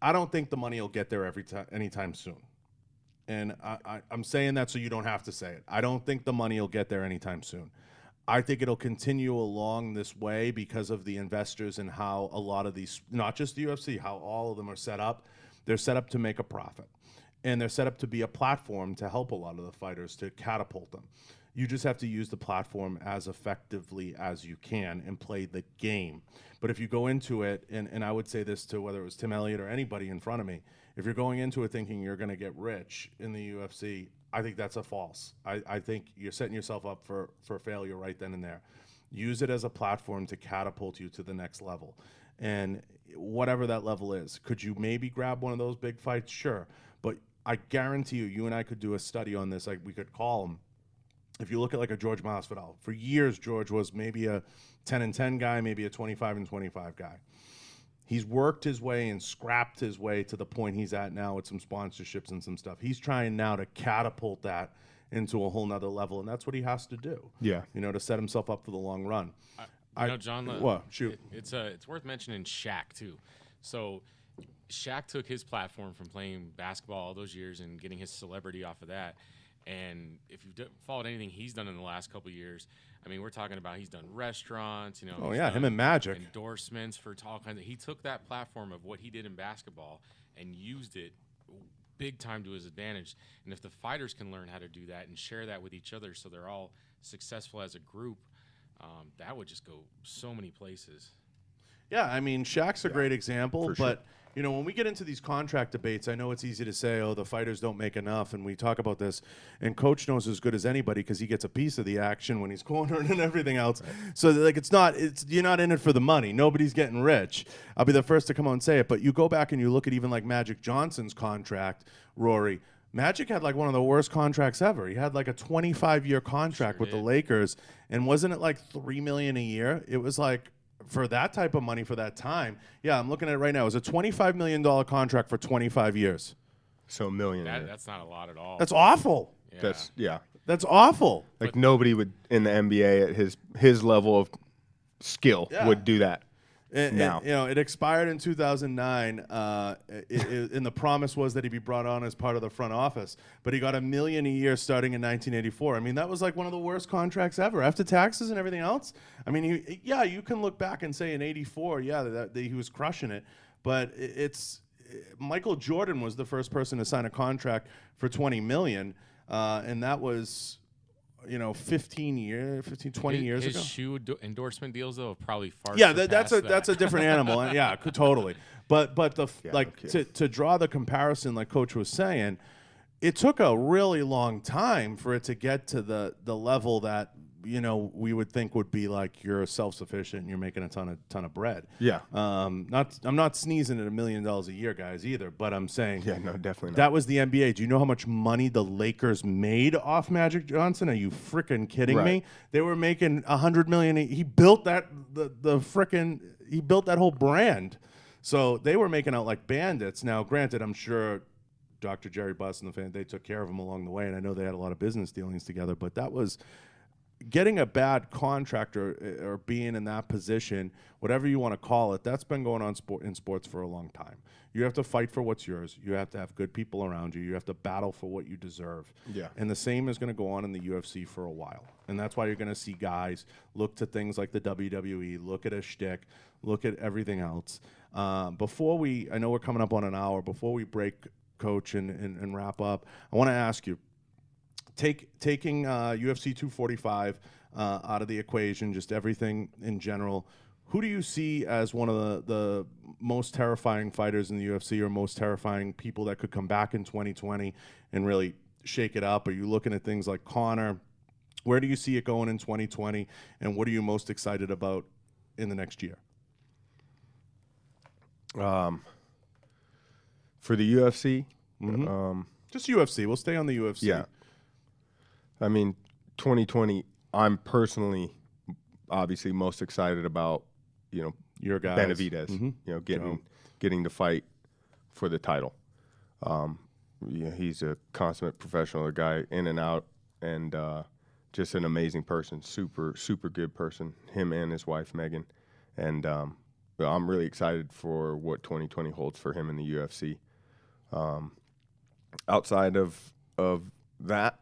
I don't think the money will get there anytime soon. And I'm saying that so you don't have to say it. I don't think the money will get there anytime soon. I think it'll continue along this way because of the investors and how a lot of these, not just the UFC, how all of them are set up. They're set up to make a profit. And they're set up to be a platform to help a lot of the fighters, to catapult them. You just have to use the platform as effectively as you can and play the game. But if you go into it, and I would say this to whether it was Tim Elliott or anybody in front of me, if you're going into it thinking you're going to get rich in the UFC, I think that's a false. I think you're setting yourself up for failure right then and there. Use it as a platform to catapult you to the next level. And whatever that level is, could you maybe grab one of those big fights? Sure. But I guarantee you and I could do a study on this. Like we could call them. If you look at like a George Masvidal, for years George was maybe a 10-10 guy, maybe a 25-25 guy. He's worked his way and scrapped his way to the point he's at now with some sponsorships and some stuff. He's trying now to catapult that into a whole nother level, and that's what he has to do. Yeah. To set himself up for the long run. John, shoot. It's worth mentioning Shaq too. So Shaq took his platform from playing basketball all those years and getting his celebrity off of that. And if you've followed anything he's done in the last couple of years, I mean, we're talking about he's done restaurants, Oh yeah, him and Magic. Endorsements for all kinds of. He took that platform of what he did in basketball and used it big time to his advantage. And if the fighters can learn how to do that and share that with each other, so they're all successful as a group, that would just go so many places. Yeah, I mean, Shaq's a great example, but when we get into these contract debates, I know it's easy to say, oh, the fighters don't make enough, and we talk about this, and Coach knows as good as anybody because he gets a piece of the action when he's cornered and everything else. Right. So, like, you're not in it for the money. Nobody's getting rich. I'll be the first to come out and say it, but you go back and you look at even, like, Magic Johnson's contract, Rory. Magic had, like, one of the worst contracts ever. He had, like, a 25-year contract with the Lakers, and wasn't it, like, $3 million a year? It was, like, for that type of money for that time. Yeah, I'm looking at it right now. It was a $25 million contract for 25 years. So $1 million. That's not a lot at all. That's awful. Yeah. That's awful. Like nobody would in the NBA at his level of skill would do that. Now. It expired in 2009, and the promise was that he'd be brought on as part of the front office. But he got $1 million a year starting in 1984. I mean, that was like one of the worst contracts ever after taxes and everything else. I mean, you can look back and say in '84, that he was crushing it. But Michael Jordan was the first person to sign a contract for $20 million, and that was 20 years ago. His shoe endorsement deals, though, have probably far. That's a different animal. Yeah, totally. But to draw the comparison, like Coach was saying, it took a really long time for it to get to the level that we would think would be like you're self-sufficient and you're making a ton of bread. Yeah. I'm not sneezing at $1 million a year, guys, either. But I'm saying, yeah, no, definitely not. That was the NBA. Do you know how much money the Lakers made off Magic Johnson? Are you freaking kidding me? They were making $100 million. He built that he built that whole brand. So they were making out like bandits. Now, granted, I'm sure Dr. Jerry Buss and the fan, they took care of him along the way, and I know they had a lot of business dealings together. But that was getting a bad contract or being in that position, whatever you want to call it, that's been going on in sports for a long time. You have to fight for what's yours. You have to have good people around you. You have to battle for what you deserve. Yeah. And the same is going to go on in the UFC for a while. And that's why you're going to see guys look to things like the WWE, look at a shtick, look at everything else. I know we're coming up on an hour. Before we break, Coach, and wrap up, I want to ask you, taking UFC 245 out of the equation, just everything in general, who do you see as one of the most terrifying fighters in the UFC, or most terrifying people that could come back in 2020 and really shake it up? Are you looking at things like Conor? Where do you see it going in 2020, and what are you most excited about in the next year? For the UFC? Just UFC. We'll stay on the UFC. Yeah. I mean, 2020, I'm personally obviously most excited about, your guys. Benavidez, getting to fight for the title. He's a consummate professional, a guy in and out, and just an amazing person, super, super good person, him and his wife, Megan. And I'm really excited for what 2020 holds for him in the UFC. Outside of that,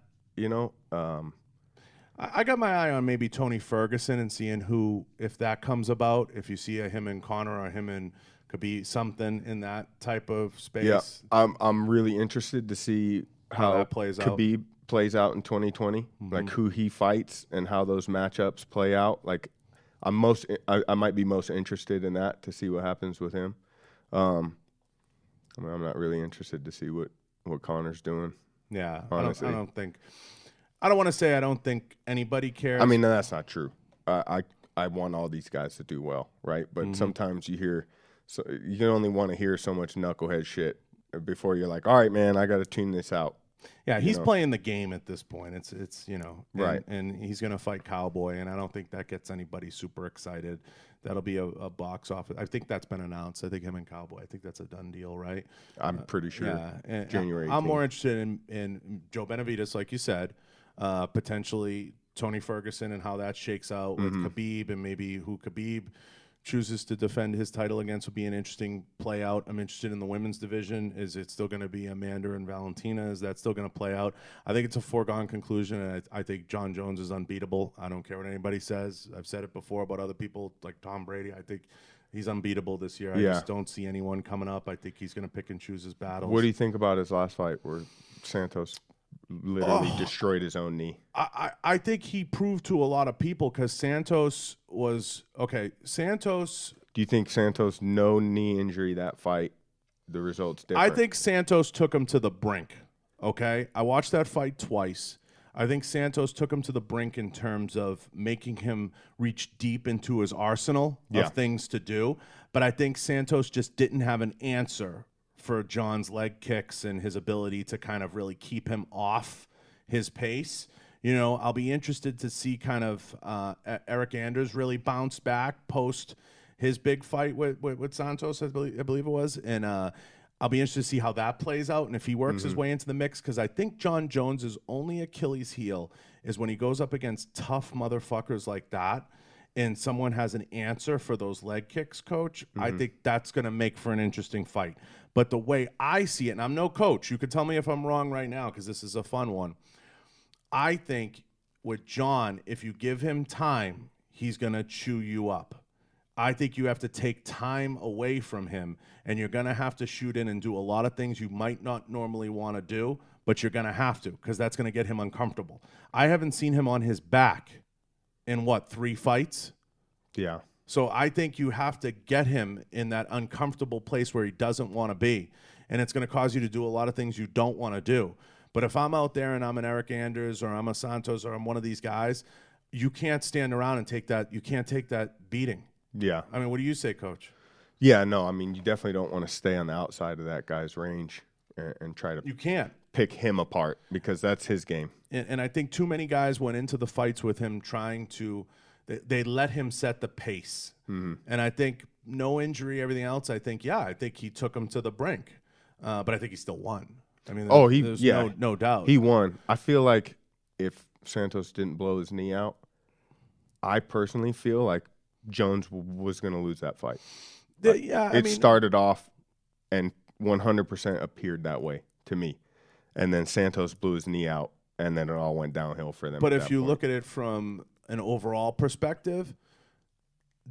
I got my eye on maybe Tony Ferguson and seeing who, if that comes about, if you see him and Conor or him and could be something in that type of space. Yeah, I'm really interested to see how that plays out. Khabib plays out in 2020, like who he fights and how those matchups play out. Like I might be most interested in that, to see what happens with him. I'm not really interested to see what Conor's doing. Yeah, honestly. I don't want to say I don't think anybody cares. I mean, no, that's not true. I want all these guys to do well, right? But sometimes you can only want to hear so much knucklehead shit before you're like, all right, man, I got to tune this out. Yeah, you he's know. playing the game at this point. It's you know, Right. and he's gonna fight Cowboy, and I don't think that gets anybody super excited. That'll be a box office. I think that's been announced. I think him and Cowboy. I think that's a done deal, right? I'm pretty sure. Yeah, and January I'm 18th. more interested in Joe Benavidez, like you said, potentially Tony Ferguson and how that shakes out with Khabib, and maybe who Khabib chooses to defend his title against would be an interesting play out. I'm interested in the women's division. Is it still going to be Amanda and Valentina? Is that still going to play out? I think it's a foregone conclusion, and I think John Jones is unbeatable. I don't care what anybody says. I've said it before about other people like Tom Brady. I think he's unbeatable this year. I just don't see anyone coming up. I think he's going to pick and choose his battles. What do you think about his last fight where Santos literally destroyed his own knee? I think he proved to a lot of people because Santos was okay. Santos. Do you think Santos no knee injury that fight? The results different. I think Santos took him to the brink. Okay, I watched that fight twice. I think Santos took him to the brink in terms of making him reach deep into his arsenal of things to do. But I think Santos just didn't have an answer for John's leg kicks and his ability to kind of really keep him off his pace. You know, I'll be interested to see kind of Eric Anders really bounce back post his big fight with Santos, I believe it was. And I'll be interested to see how that plays out and if he works his way into the mix, because I think John Jones's only Achilles heel is when he goes up against tough motherfuckers like that and someone has an answer for those leg kicks, Coach. I think that's going to make for an interesting fight. But the way I see it, and I'm no coach, you could tell me if I'm wrong right now because this is a fun one. I think with John, if you give him time, he's going to chew you up. I think you have to take time away from him, and you're going to have to shoot in and do a lot of things you might not normally want to do, but you're going to have to because that's going to get him uncomfortable. I haven't seen him on his back in, 3 fights? Yeah. So I think you have to get him in that uncomfortable place where he doesn't want to be, and it's going to cause you to do a lot of things you don't want to do. But if I'm out there and I'm an Eric Anders or I'm a Santos or I'm one of these guys, you can't stand around and take that. You can't take that beating. Yeah. I mean, what do you say, Coach? Yeah, no, I mean, you definitely don't want to stay on the outside of that guy's range and try to You can't. pick him apart because that's his game. And I think too many guys went into the fights with him trying to they let him set the pace. And I think no injury, everything else, I think he took him to the brink. But I think he still won. I mean, there's no doubt. He won. I feel like if Santos didn't blow his knee out, I personally feel like Jones was going to lose that fight. It started off and 100% appeared that way to me. And then Santos blew his knee out, and then it all went downhill for them. But if you look at it from an overall perspective,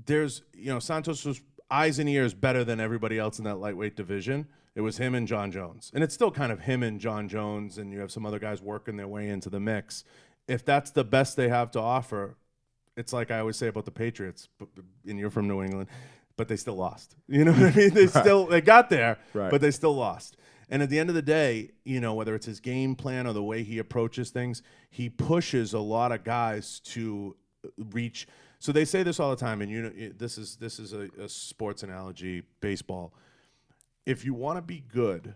Santos was eyes and ears better than everybody else in that lightweight division. It was him and John Jones. And it's still kind of him and John Jones, and you have some other guys working their way into the mix. If that's the best they have to offer, it's like I always say about the Patriots, and you're from New England, but they still lost. You know what I mean? They got there, but they still lost. And at the end of the day, whether it's his game plan or the way he approaches things, he pushes a lot of guys to reach. So they say this all the time, and this is a sports analogy, baseball. If you want to be good,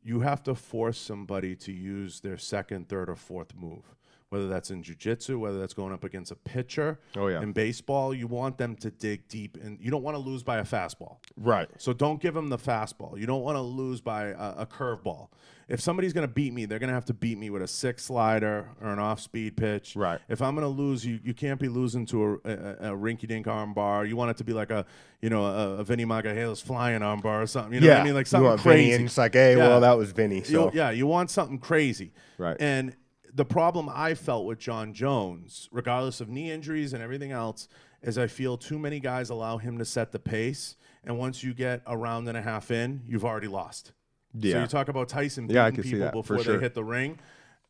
you have to force somebody to use their second, third, or fourth move. Whether that's in jiu-jitsu, whether that's going up against a pitcher. Oh, yeah. In baseball, you want them to dig deep, and you don't want to lose by a fastball. Right. So don't give them the fastball. You don't want to lose by a curveball. If somebody's going to beat me, they're going to have to beat me with a 6 slider or an off-speed pitch. Right. If I'm going to lose, you can't be losing to a rinky-dink arm bar. You want it to be like a Vinny Magalhaes flying arm bar or something. You know what I mean? Like something you want crazy. Vinny, and it's like, hey, well, that was Vinny. So. You want something crazy. Right. And the problem I felt with John Jones, regardless of knee injuries and everything else, is I feel too many guys allow him to set the pace, and once you get a round and a half in, you've already lost. Yeah. So you talk about Tyson beating people before they hit the ring.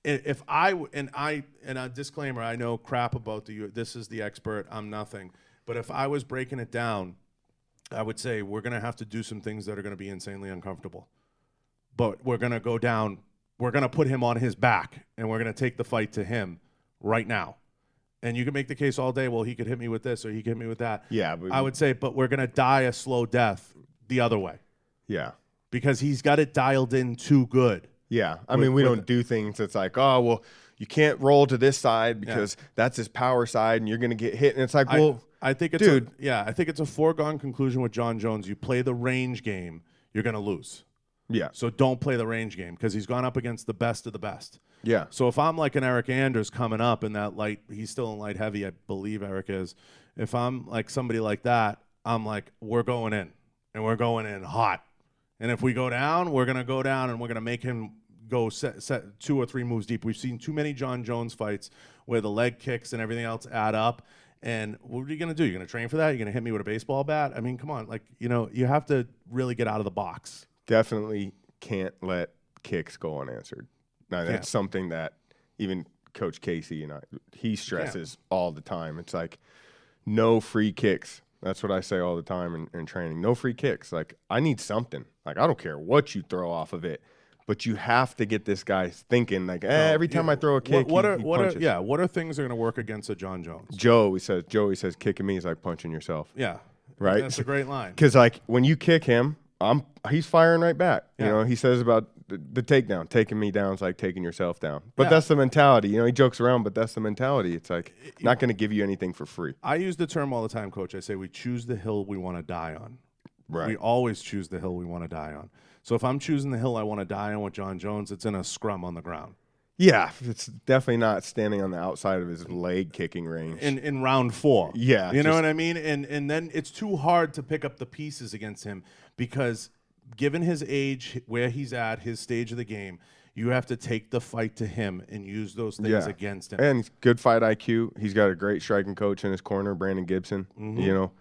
If a disclaimer, I know crap about this is the expert, I'm nothing. But if I was breaking it down, I would say we're going to have to do some things that are going to be insanely uncomfortable. But we're going to go down. We're going to put him on his back, and we're going to take the fight to him right now. And you can make the case all day, well, he could hit me with this or he could hit me with that. Yeah. But I would say, but we're going to die a slow death the other way. Yeah. Because he's got it dialed in too good. Yeah, I mean, we don't do things that's like, oh, well, you can't roll to this side because that's his power side, and you're going to get hit. And it's like, well, I think it's dude, I think it's a foregone conclusion with John Jones. You play the range game, you're going to lose. yeah, So don't play the range game because he's gone up against the best of the best. yeah, So if I'm like an Eric Anders coming up in that light, he's still in light heavy, I believe Eric is. If I'm like somebody like that, I'm like, we're going in, and we're going in hot. And if we go down, we're going to go down, and we're going to make him go set 2 or 3 moves deep. We've seen too many John Jones fights where the leg kicks and everything else add up. And what are you going to do? You're going to train for that? You're going to hit me with a baseball bat? I mean, come on. Like, you have to really get out of the box. definitely can't let kicks go unanswered. Now, that's something that even Coach Casey and he stresses all the time. It's like, no free kicks. That's what I say all the time in training. No free kicks. Like, I need something. Like, I don't care what you throw off of it, but you have to get this guy thinking like, every time I throw a kick, what he are punches. what are things that are going to work against a John Jones? Joey says kicking me is like punching yourself. Yeah, right. That's a great line. Because like when you kick him, he's firing right back. You know, he says about the takedown, taking me down is like taking yourself down. But that's the mentality. You know, he jokes around, but that's the mentality. It's like not going to give you anything for free. I use the term all the time, Coach. I say we choose the hill we want to die on. Right. We always choose the hill we want to die on. So if I'm choosing the hill I want to die on with John Jones, it's in a scrum on the ground. Yeah, it's definitely not standing on the outside of his leg kicking range. In round 4. Yeah. You know what I mean? And then it's too hard to pick up the pieces against him because given his age, where he's at, his stage of the game, you have to take the fight to him and use those things against him. And good fight IQ. He's got a great striking coach in his corner, Brandon Gibson, you know.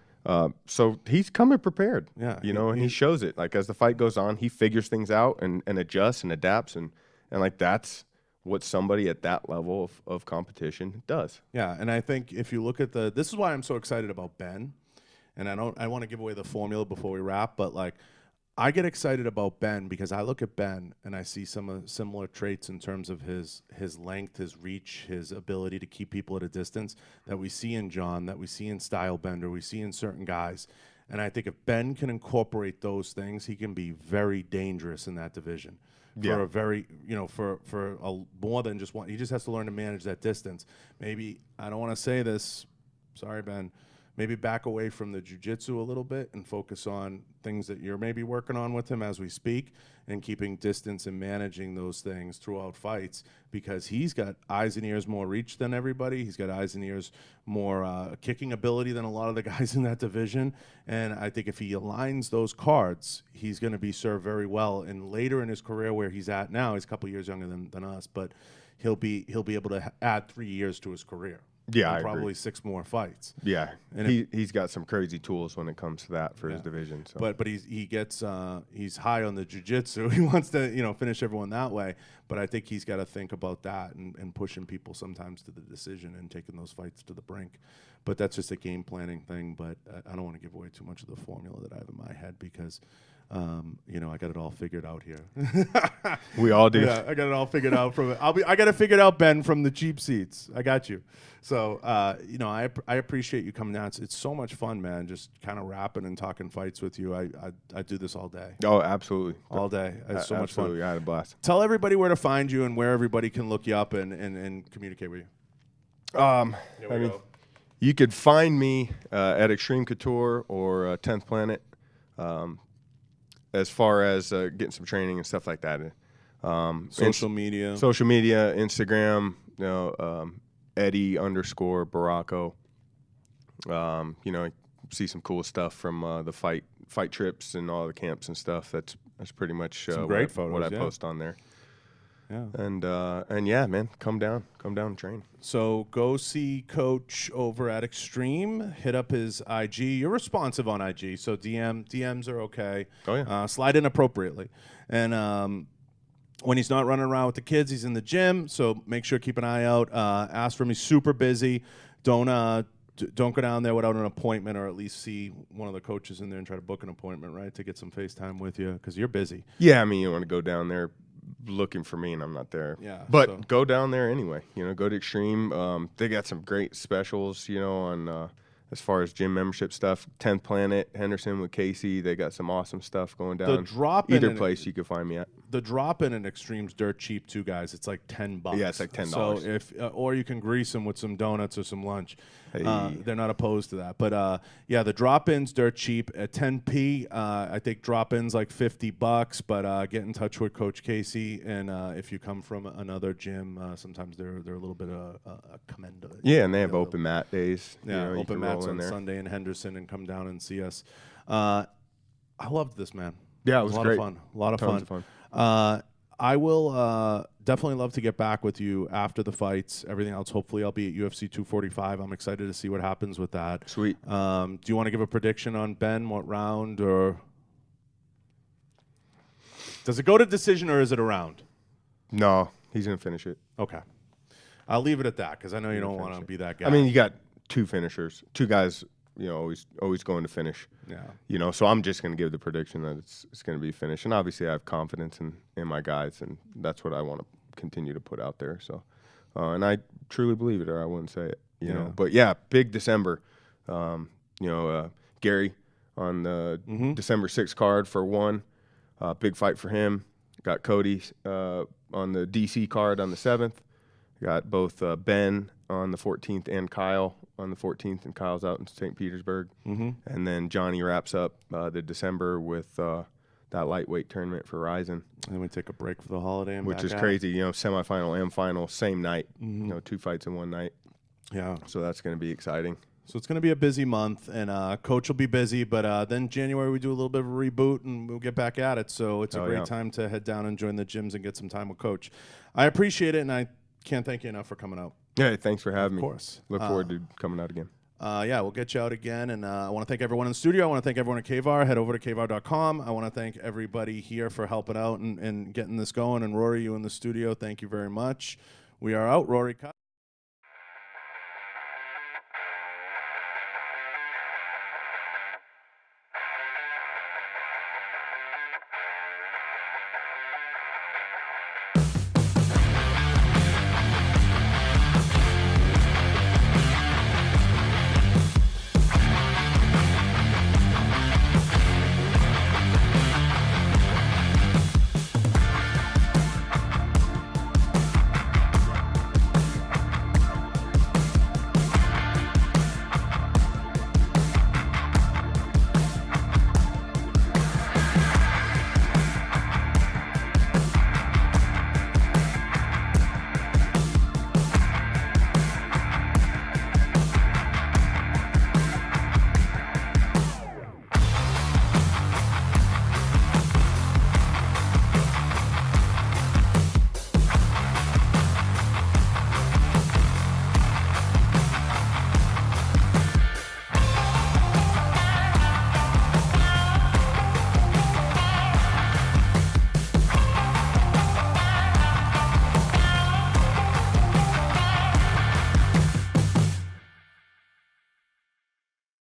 So he's coming prepared, you know, and he shows it. Like, as the fight goes on, he figures things out and adjusts and adapts. And like, that's what somebody at that level of competition does. Yeah, and I think if you look at this is why I'm so excited about Ben. And I want to give away the formula before we wrap, but like, I get excited about Ben because I look at Ben and I see some similar traits in terms of his length, his reach, his ability to keep people at a distance that we see in John, that we see in Stylebender, we see in certain guys. And I think if Ben can incorporate those things, he can be very dangerous in that division. For a very, for more than just one. He just has to learn to manage that distance. Maybe, I don't want to say this, sorry, Ben, maybe back away from the jiu-jitsu a little bit and focus on things that you're maybe working on with him as we speak and keeping distance and managing those things throughout fights because he's got eyes and ears more reach than everybody. He's got eyes and ears more kicking ability than a lot of the guys in that division. And I think if he aligns those cards, he's going to be served very well. And later in his career where he's at now, he's a couple years younger than us, but he'll be able to add 3 years to his career. Yeah, I probably agree. 6 more fights. Yeah, and he's got some crazy tools when it comes to that for his division. So. But he's high on the jiu-jitsu. He wants to finish everyone that way. But I think he's got to think about that and pushing people sometimes to the decision and taking those fights to the brink. But that's just a game planning thing. But I don't want to give away too much of the formula that I have in my head because. I got it all figured out here. We all do. Yeah, I got it all figured out I got it figured out, Ben, from the cheap seats. I got you. So, I appreciate you coming down. It's so much fun, man. Just kind of rapping and talking fights with you. I do this all day. Oh, absolutely. All day. It's so much fun. I had a blast. Tell everybody where to find you and where everybody can look you up and communicate with you. You could find me at Extreme Couture or 10th Planet. As far as getting some training and stuff like that. Social media, Instagram, Eddie _Barraco. See some cool stuff from the fight trips and all the camps and stuff. That's pretty much great photos, what I post on there. Yeah. And yeah, man, come down and train. So go see Coach over at Extreme. Hit up his IG. You're responsive on IG, so DMs are okay. Oh yeah. Slide in appropriately, and when he's not running around with the kids, he's in the gym. So make sure keep an eye out. Ask for him. He's super busy. Don't go down there without an appointment, or at least see one of the coaches in there and try to book an appointment, right, to get some FaceTime with you because you're busy. Yeah, I mean, you want to go down there looking for me and I'm not there. Yeah, but go down there anyway. Go to Extreme. They got some great specials, on as far as gym membership stuff. 10th Planet, Henderson with Casey. They got some awesome stuff going down. The drop-in either place you can find me at. the drop in Extreme's dirt cheap too, guys. It's like $10. Yeah, it's like $10. So if or you can grease them with some donuts or some lunch. Hey. They're not opposed to that. But yeah, the drop in's dirt cheap at 10p. I think drop in's like $50. But get in touch with Coach Casey, and if you come from another gym, sometimes they're a little bit commendable. Yeah, and they have open mat days. Yeah, you open can roll mats in on there. Sunday in Henderson, and come down and see us. I loved this, man. Yeah, it was a lot great. of fun. A lot of Tons fun. of fun. I will definitely love to get back with you after the fights. Everything else, hopefully, I'll be at UFC 245. I'm excited to see what happens with that. Sweet. Do you want to give a prediction on Ben? What round, or does it go to decision, or is it a round? No, he's gonna finish it. Okay, I'll leave it at that because I know you don't want to be that guy. I mean, you got two finishers, two guys. Always going to finish. Yeah. So I'm just going to give the prediction that it's going to be finished. And obviously I have confidence in my guys, and that's what I want to continue to put out there. So, and I truly believe it, or I wouldn't say it, you know. But yeah, big December. Gary on the December 6th card for one. Big fight for him. Got Cody on the DC card on the 7th. Got both Ben on the 14th and Kyle on the 14th, and Kyle's out in St. Petersburg. And then Johnny wraps up the December with that lightweight tournament for Ryzen. And then we take a break for the holiday, and which back is at it. crazy. Semifinal and final, same night. 2 fights in one night. Yeah. So that's going to be exciting. So it's going to be a busy month, and Coach will be busy, but then January we do a little bit of a reboot, and we'll get back at it. So it's a great time to head down and join the gyms and get some time with Coach. I appreciate it, and I can't thank you enough for coming out. Yeah, thanks for having me. Of course. Look forward to coming out again. Yeah, we'll get you out again. And I want to thank everyone in the studio. I want to thank everyone at K-Var. Head over to K-Var.com. I want to thank everybody here for helping out and getting this going. And Rory, you in the studio, thank you very much. We are out. Rory, cut.